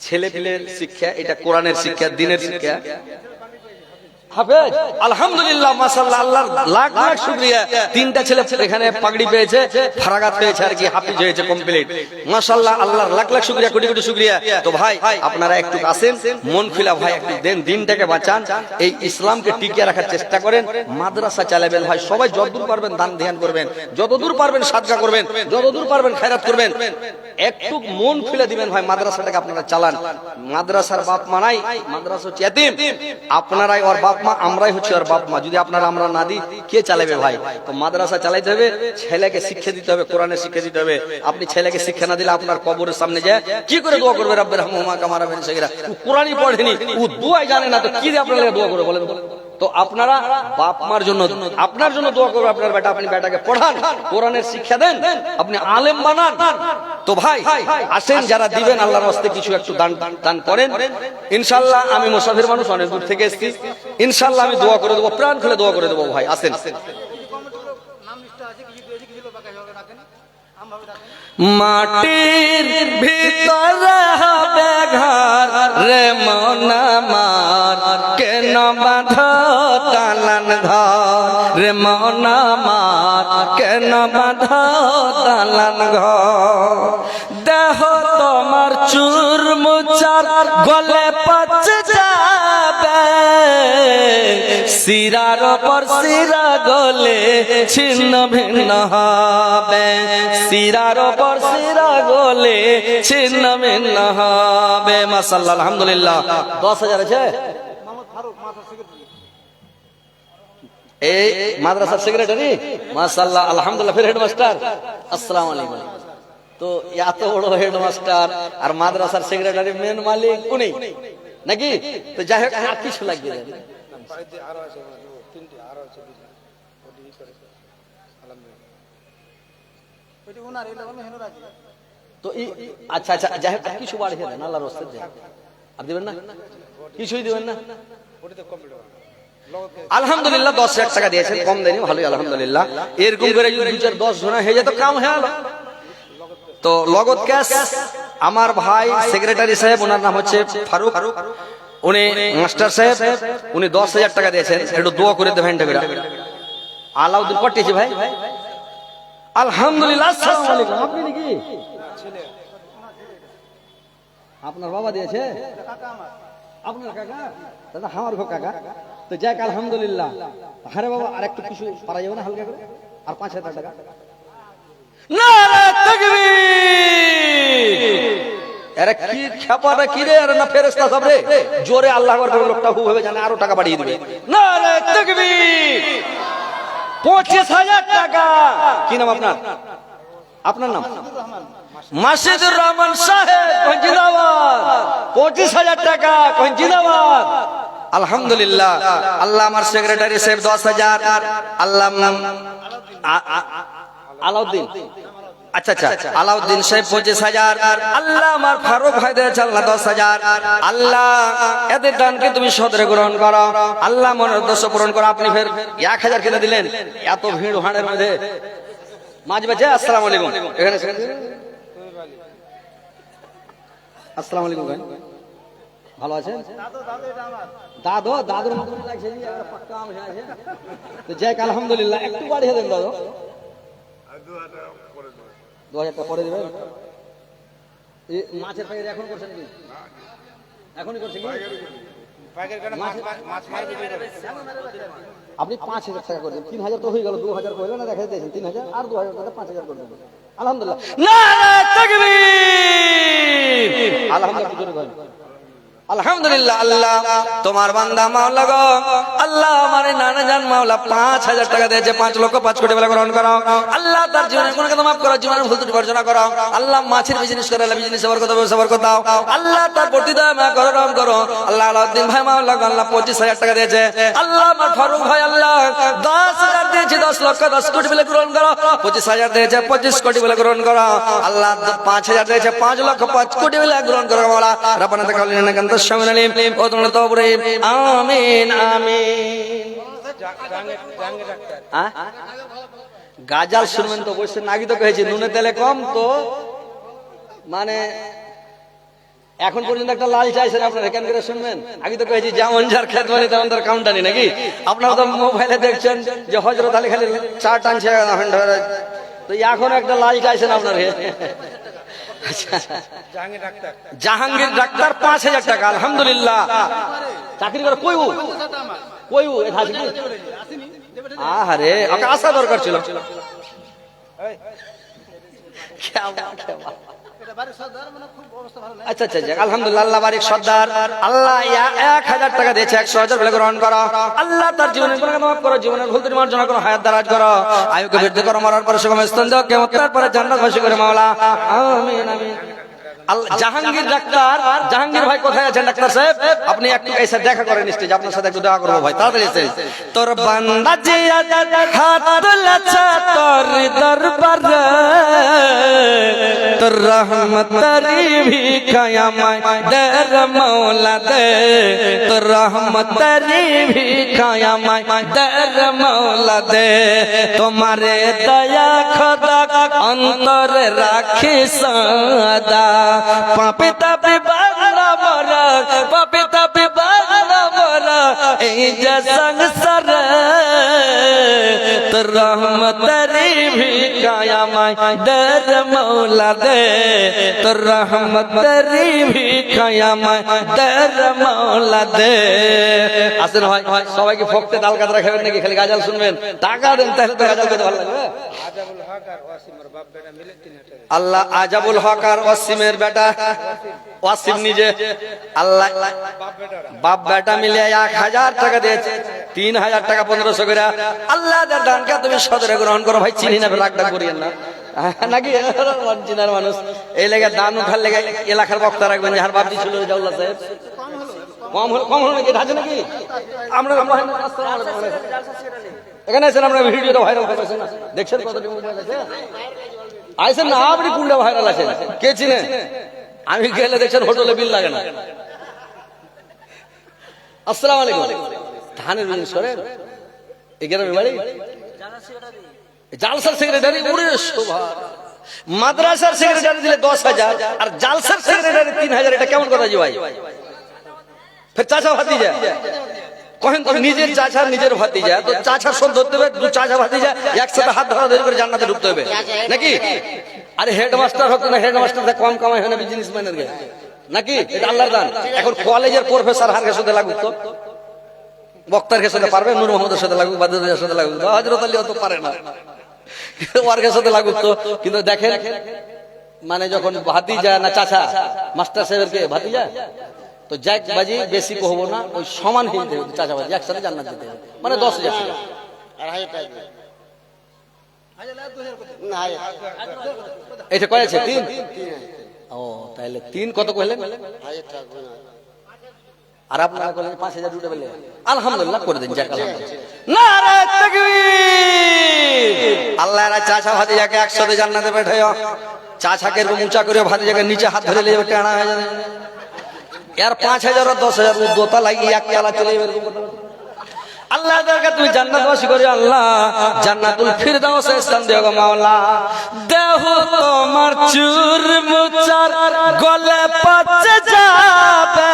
ছেলে পেলের শিক্ষা, এটা কোরআনের শিক্ষা, দ্বীনের শিক্ষা। হাফেজ আলহামদুলিল্লাহ, মাশাআল্লাহ, আল্লাহর লাখ লাখ শুকরিয়া। 3টা ছেলে এখানে পাগড়ি পেয়েছে, ফারাগাত পেয়েছে, আর কি হাফিজ হয়েছে কমপ্লিট। মাশাআল্লাহ, আল্লাহর লাখ লাখ শুকরিয়া, কোটি কোটি শুকরিয়া। তো ভাই আপনারা একটু আসেন, মন খুলা ভাই একটু দেন, দিনটাকে বাঁচান, এই ইসলামকে টিকিয়ে রাখার চেষ্টা করেন। মাদ্রাসা চালাবেন ভাই, সবাই যতদূর পারবেন দান ধ্যান করবেন, যতদূর পারবেন সাদকা করবেন, যতদূর পারবেন খায়রাত করবেন। একটু মন খুলে দিবেন ভাই, মাদ্রাসাটাকে আপনারা চালান। মাদ্রাসার বাপ মা নাই, মাদ্রাসা হচ্ছে এতিম, আপনারাই ওর বাপ মা, আমরাই হচ্ছে ওর বাপ মা। যদি আপনারা আমরা না দিই, কে চালাবে ভাই? তো মাদ্রাসা চালাইতে হবে, ছেলেকে শিক্ষা দিতে হবে, কোরআনের শিক্ষা দিতে হবে। আপনি ছেলেকে শিক্ষা না দিলে আপনার কবরের সামনে যায় কি করে দোয়া করবে? রব্বির হামহুমা কামা রাব্বায়ানি সগীরা। ও কোরআনই পড়েনি, ও দোয়াই জানে না, তো কি দিয়ে আপনারা দোয়া করে বলেন? তো আপনারা বাপ মার জন্য, আপনার জন্য দোয়া করবে আপনার বেটা, আপনি বেটাকে পড়ান, কোরআনের শিক্ষা দেন, আপনি আলেম বানান। তো ভাই আসেন, যারা দিবেন আল্লাহর রাস্তে কিছু একটু দান দান করেন। ইনশাআল্লাহ আমি মুসাফির মানুষ, অনেক দূর থেকে এসেছি, ইনশাআল্লাহ আমি দোয়া করে দেবো, প্রাণ খুলে দোয়া করে দেবো। ভাই আসেন। মাটির ভিতরে হবে ঘর রে মন আমার, কেন বাঁধ দালান ঘর রে মন আমার, কেন বাঁধ দালান ঘর। দেহ তোমার চুর মুচার গলে পচে যাবে, শিরার পর শিরা গলে ছিন্ন ভিন্ন হবে, শিরার পর শিরা গলে ছিন্ন ভিন্ন হবে। মাশাআল্লাহ, আলহামদুলিল্লাহ। 10,000 আছে এই মাদ্রাসার সেক্রেটারি, মাশাআল্লাহ, আলহামদুলিল্লাহ। ফের হেডমাস্টার, আসসালামু আলাইকুম। তো এত বড় হেডমাস্টার আর মাদ্রাসার সেক্রেটারি, মেন মালিক উনি নাকি? তো যাই হোক, আর কিছু লাগবে তো আচ্ছা আচ্ছা, যাই হোক কিছু বাড়িয়ে দেন আল্লাহর রাস্তায়। আর দিবেন না, কিছুই দিবেন না? আলহামদুলিল্লাহ 10,000 টাকা দিয়েছেন, কম দেয়নি, ভালোই আলহামদুলিল্লাহ। এরকম করে যদি 2-4-10 জন হয়ে যেত, কাম হয়ে গেল। তো লগত ক্যাশ আমার ভাই সেক্রেটারি সাহেব, ওনার নাম হচ্ছে ফারুক, উনি মাস্টার সাহেব, উনি 10,000 টাকা দিয়েছেন। একটু দোয়া করে দেবেন। আলাউদ্দিন পটিয়েছি ভাই, আলহামদুলিল্লাহ। আসসালামু আলাইকুম। আপনি নাকি? আপনার বাবা দিয়েছে? আপনার কাকা? দাদা আমার কাকা। তো যাক আলহামদুলিল্লাহ। আরে বাবা, আর একটু কিছু পারা যাবে না হালকা করে? আর 5,000 টাকা। নারে তাকবীর! আরে কি খেপাটা কি রে? আরে না ফেরেশতা সব রে, জোরে আল্লাহু আকবার করে লোকটা খুব ভাবে জানে, আরো টাকা বাড়িয়ে দিবে। নারে তাকবীর! 25,000 টাকা। কি নাম আপনার? আপনার নাম? মাসিদুর রহমান সাহেব, জিন্দাবাদ। 25,000 টাকা, জিন্দাবাদ। আলহামদুলিল্লাহ। আল্লাহ আমার সেক্রেটারি সাহেব 10,000, আল্লাহ আলাউদ্দিন, আচ্ছা আচ্ছা, আলাউদ্দিন সাহেব 25,000, আল্লাহ আমার ফারুক ভাই দিয়েছে আল্লাহ 10,000। আল্লাহ এদের দানকে তুমি সদরে গ্রহণ করো, আল্লাহ মনের উদ্দেশ্য পূরণ করো। আপনি ফের 1,000 কিনে দিলেন, এত ভিড় ভাড়ের মধ্যে মাঝ বাজে। আসসালামু আলাইকুম। এখানে আসসালামু আলাইকুম ভাই, ভালো আছেন? দাদু, দাদুর মতো লাগছে, পাক্কা আম আছে। তো যাক আলহামদুলিল্লাহ, একটু বাড়িয়ে দেন দাদু। 2,000 টাকা পরে দেবেন। মাছের প্যাকেট এখন করছেন কি? এখনই করছেন কি? আপনি 5,000 টাকা করে দেন। 3,000 তো হয়ে গেল, 2,000 কইলেন না, দেখা দিয়েছেন 3,000 আর 2,000 টাকা 5,000 করে দেবেন। আলহামদুলিল্লাহ। নারে তাকবীর! আলহামদুলিল্লাহ, আলহামদুলিল্লাহ। আল্লাহ তোমার বান্দা মাওলা গো, আল্লাহ আমার নানা জান মাওলা 5,000 টাকা দিয়েছে, 5 লক্ষ 5 কোটি বলে গ্রহণ করো। আল্লাহ তার জীবনের গুনাহ মাফ করো, জীবনের ভুল ত্রুটি বর্জনা করো। আল্লাহ মাছের বিজনেস করে, আল্লাহ বিজনেস বরকত দাও। আল্লাহ তার প্রতি দয়া মায়া করো, রহম করো। আল্লাহ আলাউদ্দিন ভাই মাওলা গো, আল্লাহ 25,000 টাকা দিয়েছে। আল্লাহ আমার ফারুক ভাই আল্লাহ 10,000 দিয়েছে, 10 লক্ষ 10 কোটি বলে গ্রহণ করো। 25,000 দিয়েছে, 25 কোটি বলে গ্রহণ করো। আল্লাহ 5,000 দিয়েছে, 5 লক্ষ 5 কোটি বলে গ্রহণ করো। মাওলা রাব্বানা তাকাল্লানা কান্ত শামিল আলিম ও তোমরা তো বলে আমিন আমিন। গাজাল শুনবেন তো বসে, নাকি তো কয়েছি নুনে তেলে কম, তো মানে এখন পর্যন্ত একটা লাল চাইছেন আপনারা, কেন করে শুনবেন? আগে তো কয়েছি যেমন যার খেত মানে তেমন তার কাউন্টানি, নাকি? আপনারা তো মোবাইলে দেখছেন যে হযরত আলী খালি চা টানছে, তো এখন একটা লাল চাইছেন আপনার। জাহাঙ্গীর ডাক্তার 5,000 টাকা, আলহামদুলিল্লাহ। চাকরি করে কই আরে ওকে আসা দরকার ছিল। আচ্ছা আচ্ছা, আলহামদুলিল্লাহ। আল্লাহ বারিক সর্দার, আল্লাহ 1,000 টাকা দিয়েছে, 100,000 বলে গ্রহণ করো। আল্লাহ তার জীবনের গুনাহ মাফ করো, জীবনের ভুল ত্রুটি মার্জনা করো, হায়াত দারাজ করো, আয়ুকে বৃদ্ধি করো, মরার পরে সুগম স্তন দাও, কিয়ামতের পরে জান্নাতবাসী করে মাওলা। আমিন আমিন। জাহাঙ্গীর ডাক্তার, জাহাঙ্গীর ভাই কোথায় আছেন ডাক্তার সাহেব? আপনি একটু এসে দেখা করেন স্টেজ, আপনার সাথে একটু দেখা করবো ভাই, তাড়াতাড়ি এসে। তোর বান্দা যে হাত তুলেছে তোর দরবারে, তোর রহমতেরি ভিখায়ামায় দে রে মৌলা দে, তোর রহমতেরি ভিখায়ামায় দে রে মৌলা দে। তোমারে দয়া খোদা অন্তরে রাখি সদা, পাপে তাপে বাংলা মরা, পাপে তাপে বাংলা মরা এই যে সংসার, তোর রহমতেরি ভিখায়ামায় দে রে মৌলা দে, তোর রহমতেরি ভিখায়ামায় দে রে মৌলা দে। আসেন ভাই, সবাইকে ফকতে ডাল কাতরা খাবেন নাকি খালি গাজাল শুনবেন? টাকা দেন তাহলে তো গাজাল খেতে ভালো লাগবে। আল্লাহ আজাবুল হক আর ওয়াসিমের বেটা, ওয়াসিম নিজে আল্লাহ বাপ বেটা মিলে 1000 টাকা দিয়েছে, 3000 টাকা 1500 করে। আল্লাহ তার দানকে তুমি সদরে গ্রহণ করো ভাই, চিনি না রাগ ডাক করিয়েন না নাকি চিনার মানুষ। এই লেগে দান উঠার লেগে এলাকার বক্তা রাখবেন, যার বাপ ছিল জাউল্লাহ সাহেব। কম হলো নাকি ঢাছে নাকি? আমরা এখানে আছেন, আমরা ভিডিওটা ভাইরাল করতেছেন না, দেখছেন কত আইসেন না আপনি কোনটা ভাইরাল আছেন কে চিনে? আমি গেলে দেখছেন হোটেলে বিল লাগে না। আসসালামু আলাইকুম। ধানের বিজনেস করেন এই গ্রামের বাড়ি? জালসার সেক্রেটারি, ওরে শোভা। মাদ্রাসার সেক্রেটারি দিলে 10,000 আর জালসার সেক্রেটারি 3,000, এটা কেমন কথা জি ভাই? ফের চাচা ভাতিজা কহেন তো নিজের চাচা নিজের ভাতিজা, তো চাচা শোধ ধরতে হবে, দু চাচা ভাতিজা একসাথে হাত ধরা ধরে করে জান্নাতে ঢুকতে হবে নাকি? আরে হেডমাস্টার হতো না, হেডমাস্টার কম কামাই হয় না বিজনেসম্যানের গে নাকি? এটা আল্লাহর দান। এখন কলেজের প্রফেসর হারের সাথে লাগুক, তো বক্তার সাথে পারবে, নূর মোহাম্মদের সাথে লাগুক, বাদুদের সাথে লাগুক, হযরত আলী অত পারে না, ওর সাথে লাগুক তো। কিন্তু দেখেন মানে যখন ভাতিজা না চাচা মাস্টার সাহেবের কে ভাতিজা, তো যাক বাজি বেশি কহবো না, ওই সমান হয়ে যাবে চাচা বাজি একসাথে জান্নাত যেতে হবে, মানে 10,000 টাকা। এটা কয়েছে 3? ও তাহলে 3 কত কইলেন? আর আপনারা কইলেন 5,000 উঠে পেলে আলহামদুলিল্লাহ করে দেন, যাক আলহামদুলিল্লাহ। নারে তাকবীর। আল্লাহ এর চাচা ভাতিজাকে একসাথে জান্নাতে পাঠায়, চাচাকে এরকম উঁচা করে ভাতিজাকে নিচে হাত ধরে নিয়ে টেনা হয়ে যাবে। यार 5,000 और 10,000 दोता लगी एक ताला चले अल्लाह दरगाह তুমি জান্নাতবাসী করে আল্লাহ জান্নাতুল ফিরদাউস স্থান দিও গো মাওলা। দেহ তোমার চুর মুচার গলে পচে যাবে,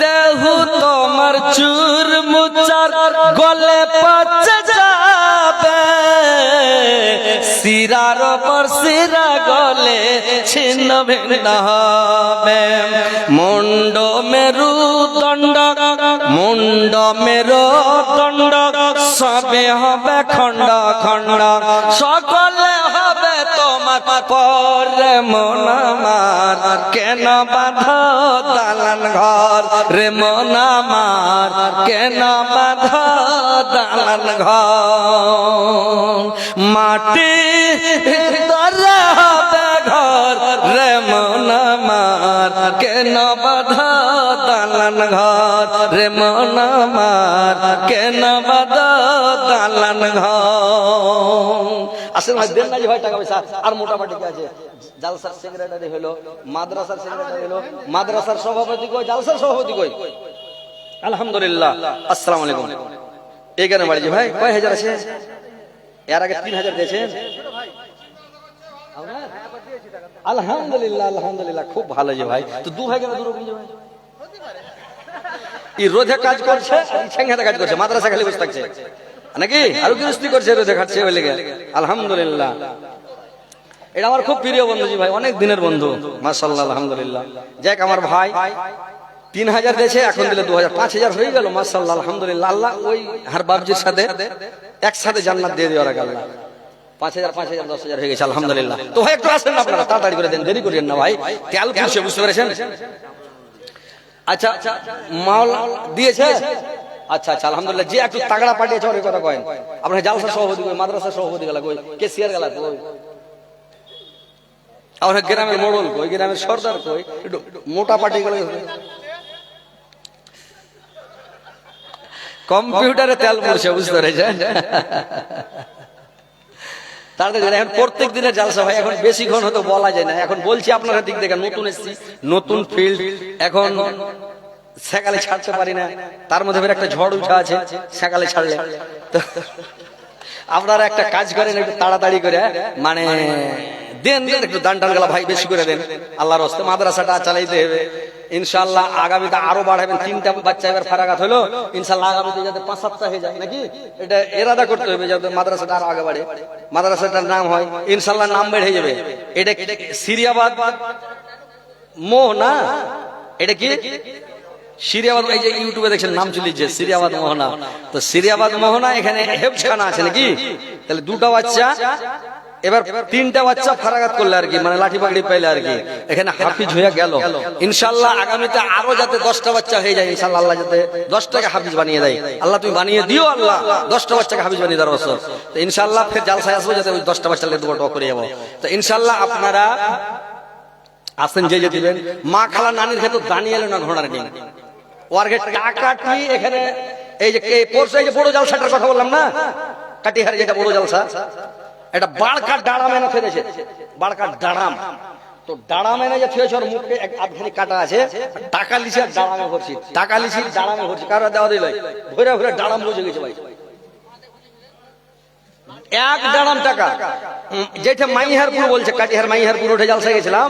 দেহ তোমার চুর মুচার গলে পচে যাবে, সিরার পর সিরা গলে ছিন্ন ভিন্ন হবে, মুন্ড মেরু দণ্ড মুন্ড মেরু দণ্ড সবে হবে খণ্ড খণ্ড, সকলে হবে তোমার পরে মন আমার, কেন বাঁধো দালান ঘর রে মন আমার, কেন বাঁধো দালান ঘর, মাটি দরে হবে ঘর রে মন আমার, কেন বাঁধো দালান ঘর রে মন আমার, কেন বাঁধো দালান ঘর। আসেন ভাই দেন না যে ভাই টাকা পয়সা আর মোটামুটি কি আছে? জালসার সেক্রেটারি হলো, মাদ্রাসার সেক্রেটারি হলো, মাদ্রাসার সভাপতি কই, জালসার সভাপতি কই? আলহামদুলিল্লাহ। আসসালামু আলাইকুম। এইখানে বাড়ি যে ভাই কয় হাজার আছে? এর আগে 3,000 দিয়েছেন? আলহামদুলিল্লাহ আলহামদুলিল্লাহ, খুব ভালো যে ভাই। তো দু ভাই কেন দূর যে ভাই? এই রোধে কাজ করছে, ছেঙ্গাতে কাজ করছে, মাদ্রাসা খালি বসে থাকছে নাকি? আর গৃহস্থী করছে, রোধে খাচ্ছে ওই লেগে। আলহামদুলিল্লাহ, এটা আমার খুব প্রিয় বন্ধু জি ভাই, অনেক দিনের বন্ধু, মাশাআল্লাহ আলহামদুলিল্লাহ। যাক আমার ভাই 3,000 দিয়েছে, এখন দিলে 2,000, 5,000 হয়ে গেল, মাশাআল্লাহ আলহামদুলিল্লাহ। আল্লাহ ওই হার বাপজির সাথে একসাথে জান্নাত দিয়ে দেওয়ার আগে আল্লাহ 5,000 5,000 10,000 হয়ে গেছে আলহামদুলিল্লাহ। তো ভাই একটু আসেন আপনারা, তাড়াতাড়ি করে দেন, দেরি করেন না ভাই, তেল পুষে, বুঝতে পেরেছেন? আচ্ছা মাওলা দিয়েছে, আচ্ছা আচ্ছা আলহামদুলিল্লাহ। যে একটু তাগড়া পাঠিয়েছে ওর কথা কয়েন, আপনার জালসা সভাপতি কই, মাদ্রাসা সভাপতি গেলা কই, কেসিয়ার গেলা কই? আর গ্রামের মোড়ল কই, গ্রামের সর্দার কই, একটু মোটা পাটি গুলো কম্পিউটারে তেল পড়ছে, বুঝতে পেরেছেন? তাদের এখন প্রত্যেক দিনের জালসা ভাই, এখন বেশিক্ষণ হয়তো বলা যায় না। এখন বলছি আপনারা দিক দেখেন, নতুন এসছি, নতুন ফিল্ড, এখন সেকালে ছাড়তে পারি না। তার মধ্যে ফের একটা ঝড় উঠা আছে সেকালে ছাড়লে। তো আপনারা একটা কাজ করেন, একটু তাড়াতাড়ি করে মানে দেন দেন একটু দান টান গেলা ভাই, বেশি করে দেন আল্লাহর হস্তে। মাদ্রাসাটা চালাইতে হবে ইনশাআল্লাহ। আগামীতে আরো বাড়াবেন। 3টা বাচ্চা এবার ফারাগাত হলো, ইনশাআল্লাহ আগামীতে যাতে 5-7টা হয়ে যায় নাকি, এটা এরাদা করতে হবে যাতে মাদ্রাসাটা আরো আগে বাড়ে। মাদ্রাসাটার নাম হয় ইনশাআল্লাহ, নাম বেড়ে যাবে। এটা সিরিয়াবাদ মোহ না, এটা কি সিরিয়াবাদ? এই যে ইউটিউবে দেখছেন নাম চলিছে সিরিয়াবাদ মোহনা। তো সিরিয়াবাদ মোহনা এখানে হেফখানা আছে নাকি? তাহলে 2টা বাচ্চা, এবার 3টা বাচ্চা ফারাগাত করলে আর কি, মানে লাঠি পাগড়ি পাইলে আর কি, এখানে হাফিজ হয়ে গেল। ইনশাআল্লাহ আগামীতে আরো যাতে 10টা বাচ্চা হয়ে যায় ইনশাআল্লাহ, আল্লাহ যাতে 10টাকে হাফিজ বানিয়ে দেয়। আল্লাহ তুমি বানিয়ে দিও, আল্লাহ 10টা বাচ্চাকে হাফিজ বানিয়ে দেওয়ার বছর। তো ইনশাআল্লাহ ফের জালসায় আসবো যাতে ওই 10টা বাচ্চাকে দোয়া করে যাবো। তো ইনশাআল্লাহ আপনারা আসেন, যে যে দিবেন। মা খালা নানির ক্ষেত্রে দাঁড়িয়ে এলো না ঘোড়ার ডিম ওয়ার্গে টাকাটি এখানে। এই যে পরশু এই যে বড় জালসাটার কথা বললাম না, কাটিহারে যেটা বড় জালসা, এটা বাড়কার ডাড়াম এনে ফেলেছে, বাড়কার ডাড়াম। তো ডাড়াম এনে যে ফেলেছে, ওর মুখে এক আধখানি কাটা আছে, টাকা লিছি আর ডাড়ামে ভরছি, টাকা লিছি ডাড়ামে ভরছি। কারো দেওয়া দিল ঘুরে ঘুরে ডাড়াম বুঝে গেছে ভাই, এক ডাড়াম টাকা। যেটা মাইহারপুর বলছে, কাটিহার মাইহারপুর উঠে জালসা গেছিলাম,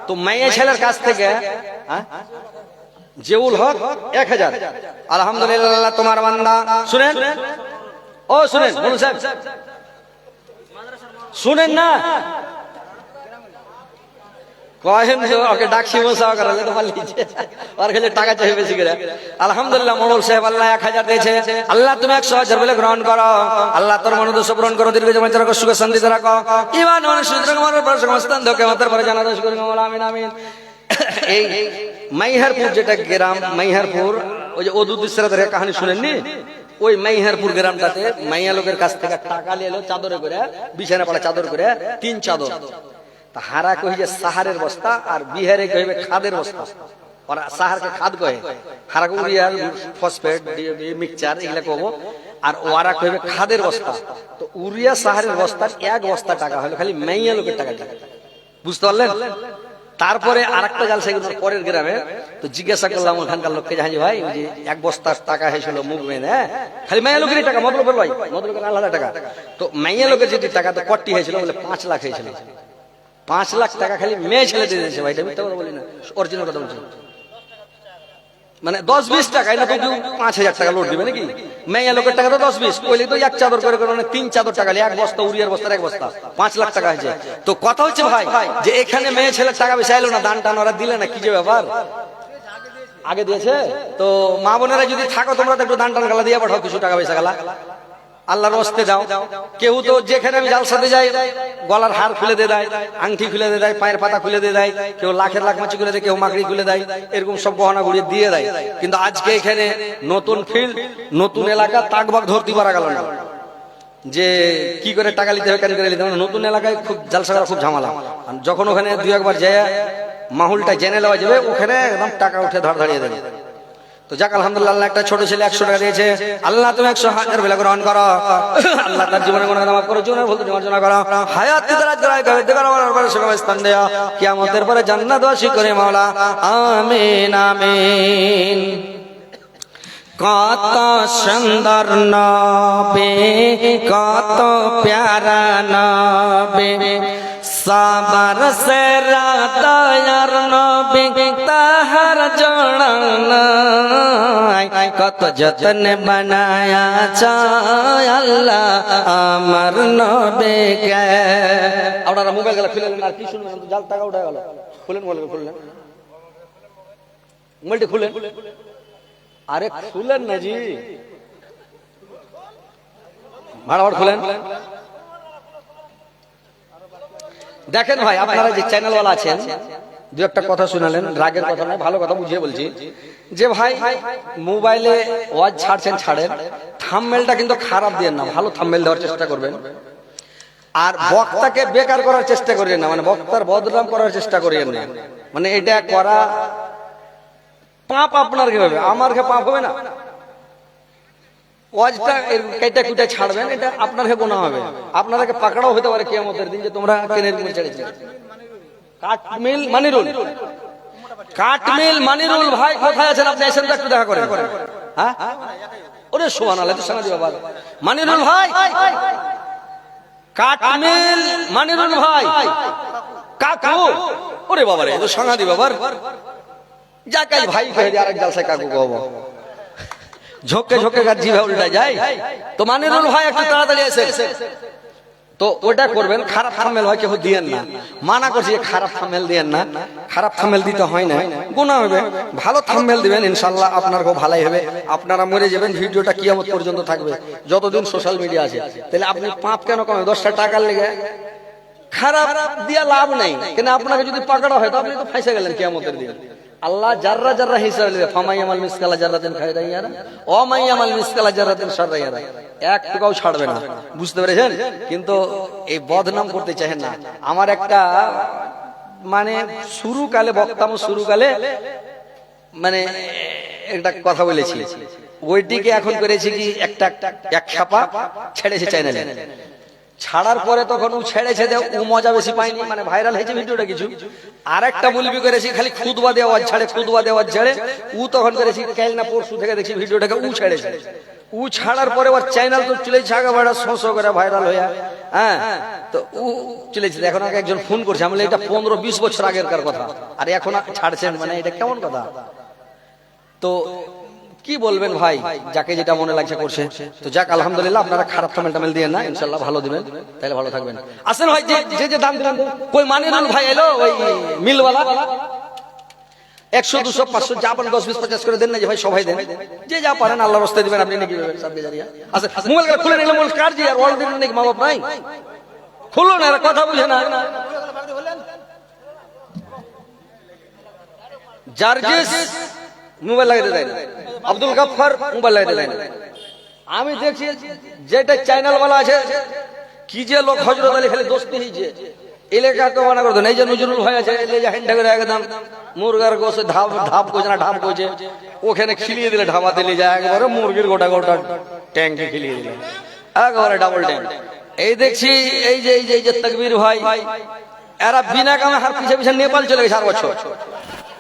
তো মাইয়া ছেলের কাছ থেকে জেউল হক 1000। আলহামদুলিল্লাহ তোমার বান্দা। শুনেন, ও শুনেন বলুন সাহেব, শুনেন না কহেন ওকে ডাকছি মশা করালে তো পালিয়েছে, ওর কাছে টাকা চাই বেশি করে। আলহামদুলিল্লাহ মোড়ল সাহেব আল্লাহ 1000 দিয়েছে। আল্লাহ তুমি 100,000 বলে গ্রহণ করো। আল্লাহ তোর মনোদোষ পূরণ করো, দীর্ঘ জীবন রাখো, সুখে শান্তিতে রাখো, ঈমান মানে সুন্দর মনের পর সমস্তান ধোকে মাতার পরে জানাজাস করি, আমিন আমিন। এই মাইহারপুর যেটা গ্রাম, মাইহারপুর ওই যে ওদুদ্দিসের কাহিনী শুনেননি? ওই মাইহারপুর গ্রামটাতে মাইয়া লোকের কাছ থেকে টাকা নিয়ে এলো, চাদরে করে, বিছানা পাড়া চাদর করে, 3 চাদর। তা হারা কহিবে সাহারের বস্তা, আর বিহারে কহিবে খাদের বস্তা। ওরা সাহারকে খাদ কহে, হারা ইউরিয়া ফসফেট মিক্সচার এগুলা কব, আর ওরা কহিবে খাদের বস্তা। তো ইউরিয়া সাহারের বস্তার 1 বস্তা টাকা হলো খালি মাইয়া লোকের টাকা। বুঝতে পারলেন? তারপরে আরেকটা জালসা গেল পরের গ্রামে, তো জিজ্ঞাসা করলাম ওখানকার লোককে, জানি ভাই ওই যে 1 বস্তার টাকা হয়েছিল মুভমেন্ট, হ্যাঁ খালি মাইয়া লোকেরই টাকা, মতলবের ভাই, মতলবের আলাদা টাকা। তো মাইয়া লোকের যদি টাকা তো কটি হয়েছিল বলে 5 লাখ হয়েছিল। 5 লাখ টাকা খালি মেয়ে ছেলে দিয়ে দিয়েছে ভাই, এটা মিথ্যা কথা বলি না, অরিজিনাল কথা বলছি। মানে 10-20 টাকা, না তো 5,000 টাকা লোড দিবে নাকি? মেয়ে লোকের টাকা তো 10-20, কইলে তো 1 চাদর করে মানে 3 চাদর টাকা, 1 বস্তা উরিয়ার বস্তার 1 বস্তা, 5 লাখ টাকা হয়েছে। তো কথা হচ্ছে ভাই যে এখানে মেয়ে ছেলের টাকা বেশি আইলো না, দান টান ওরা দিলে না, কি যে ব্যাপার? আগে দিয়েছে। তো মা বোনেরা যদি থাকো তোমরা তো একটু দান টান গালা দিয়ে পাঠাও, কিছু টাকা পয়সা গালা আল্লাহর রাস্তে দাও। কেউ তো যেখানে আমি জালসাতে যাই গলার হার খুলে দিয়ে দেয়, আংটি খুলে দিয়ে দেয়, পায়ের পাতা খুলে দিয়ে দেয়, কেউ লাখের লাখ মাছি খুলে দেয়, কেউ মাকড়ি খুলে দেয়, এরকম সব গহনা গুড়িয়ে দিয়ে দেয়। কিন্তু আজকে এখানে নতুন ফিল্ড, নতুন এলাকা, তাকবাক ধরতে পারা গেল না যে কি করে টাকা নিতে হবে, কেন করে নিতে হবে। নতুন এলাকায় খুব জালসা করা খুব ঝামেলা। যখন ওখানে 2-1 যায় মাহুলটা জেনে নেওয়া যাবে, ওখানে একদম টাকা উঠে ধর দাঁড়িয়ে দেবে। তো যাক আলহামদুলিল্লাহ, একটা ছোট ছেলে 100 টাকা দিয়েছে। আল্লাহ তুমি 100,000 বেলা গ্রহণ করো। আল্লাহ তার জীবনে গুনাহ মাফ করো, জীবনে ভুল মার্জনা করো, হায়াতে দারাজ করায় করে সেখানে স্থান দেয়া, কিয়ামতের পরে জান্নাত ওয়াসি করে মাওলা, আমিন আমিন। কত সুন্দর নবে, কত প্যারা নবে, সবার সেরা দয়ার নবে, তাহার জোড়া নাই, কত যতন বানায়া চায় আল্লাহ আমার নবেকে। আপনারা মোবাইল গেলা খুলেলেন, আর কি শুনবেন? জাল টাকা উঠে গেল, খুলেন মোবাইল, খুললেন মোবাইলটি, খুলেন, আরে খুলেন না জি, ভাড়া খুলেন। দেখেন ভাই, আপনারা যে চ্যানেলওয়ালা আছেন, 2-1টা কথা শুনালেন, রাগের কথা নয়, ভালো কথা বুঝিয়ে বলছি যে ভাই মোবাইলে ওয়াজ ছাড়ছেন ছাড়েন, থাম্বনেলটা কিন্তু খারাপ দিয়ে না, ভালো থাম্বনেল দেওয়ার চেষ্টা করবেন। আর বক্তাকে বেকার করার চেষ্টা করিয়েন না, মানে বক্তার বদনাম করার চেষ্টা করিয়েন না। মানে এটা করা পাপ আপনার কি হবে, আমার কে পাপ হবে না। ওয়াজটা কেটে কুটে ছাড়বেন, এটা আপনার কে গুনাহ হবে। আপনাদেরকে পাকড়াও হতে পারে কিয়ামতের দিন যে তোমরা কেনের গুণ ছেড়েছিলে। কাঠমিল মানিরুল, কাঠমিল মানিরুল ভাই কোথায় আছেন আপনি? এসেন তো একটু দেখা করেন। হ্যাঁ ওরে সুবহানাল্লাহ, তো শোনা দিবা বাবা। মানিরুল ভাই, কাঠমিল মানিরুল ভাই কাকু, ওরে বাবা রে, তো শোনা দিবা বাবার। যা কাল ভাই কহে দিয়ে আরেক জালসায় কাকু কহবো, ঝোঁকে ঝোঁকে জিভে উল্টা যায়। তো মানিরুল ভাই একটু তাড়াতাড়ি এসে, তো ওটা করবেন। খারাপ থাম্বনেল হয় কেউ দিয়েন না, মানা করছি খারাপ থাম্বনেল দিয়েন না। খারাপ থাম্বনেল দিতে হয় না, গুনাহ হবে। ভালো থাম্বনেল দিবেন, ইনশাআল্লাহ আপনার খুব ভালোই হবে। আপনারা মরে যাবেন, ভিডিওটা কিয়ামত পর্যন্ত থাকবে যতদিন সোশ্যাল মিডিয়া আছে। তাহলে আপনি পাপ কেন কমে? 10টা টাকার লেগে খারাপ দিয়া লাভ নেই, কেন আপনাকে যদি পাকড়া হয় তো আপনি তো ফাঁসে গেলেন কিয়ামতের দিন। আল্লাহ জাররা জাররা হিসাব নেবে, ফামাইয়ামাল মিসকালা জাররাতিন খায়রান ইয়ারা ওয়া মাইয়ামাল মিসকালা জাররাতিন শাররান ইয়ারা, এক টাকাও ছাড়বে না, বুঝতে পেরেছেন? কিন্তু এই বদনাম করতে চাহেন না। আমার একটা মানে শুরুকালে বক্তাম, শুরুকালে মানে একটা কথা বলেছি, ওইটিকে এখন করেছি কি একটা এক ছাপা ছেড়েছে চ্যানেলে। ছাড়ার পরে তখন ও ছেড়েছে, ও মজা বেশি পাইনি, মানে ভাইরাল হয়েছে ভিডিওটা কিছু। আর একটা মুলবি করেছি খালি খুদবা দেওয়ার ছাড়ে, খুদবা দেওয়ার ছাড়ে। ও তখন করেছি কাল না পরশু থেকে দেখছি ভিডিওটাকে ও ছেড়েছে। ও ছাড়ার পরে ওর চ্যানেল তো চলেছে আগে বাড়া শো করে ভাইরাল হইয়া। হ্যাঁ, তো ও চলেছে। এখন আগে একজন ফোন করছে, আমি এটা 15-20 বছর আগেরকার কথা, আর এখন ছাড়ছেন, মানে এটা কেমন কথা? তো কি বলবেন ভাই, যাকে যেটা মনে লাগছে করছে। তো যাক আলহামদুলিল্লাহ, আপনারা খারাপ থামেল দিয়ে না, ইনশাআল্লাহ ভালো দিবেন, তাহলে ভালো থাকবেন। আসেন ভাই, যে যে দাম দিলেন, কই মানিরুল ভাই এলো ওই মিলওয়ালা, 100 200 500 যা পারেন 10 20 50 করে দেন না, যে ভাই সবাই দেন, যে যা পারেন আল্লাহর রাস্তায় দিবেন। আপনি নাকি পাবেন সাথে জারিয়া। আচ্ছা মোবাইল খুলে নিলে মোবাইল কার জি আর ওয়াল দিন নাকি মা বাপ নাই, খুলো না, এরা কথা বুঝে না। জার্জিস মোবাইল লাগাতে দেয় না, আব্দুল গাফফার মোবাইল লাগাতে দেয় না। আমি দেখছি যেটা চ্যানেল वाला আছে কি যে লোক হযরত আলী খালি দোস্তি হইছে, এলাকাকে মানা করে দেন। এই যে নজরুল ভাই আছে, এই যে হ্যান্ডা করে একদম মুরগার গোশে ধাপ ধাপ কইছে না, ঢাপ কইছে, ওখানে খিলিয়ে দিলে ঢাবা দিলে যায় একবারে মুরগির গোটা গোটা ট্যাঙ্কে খিলিয়ে দিলে একবারে ডাবল ট্যাঙ্ক। এই দেখছি এই যে তাকবীর ভাই, এরা বিনা কামে হার পিছে পিছে নেপাল চলে গেছে 4 বছর।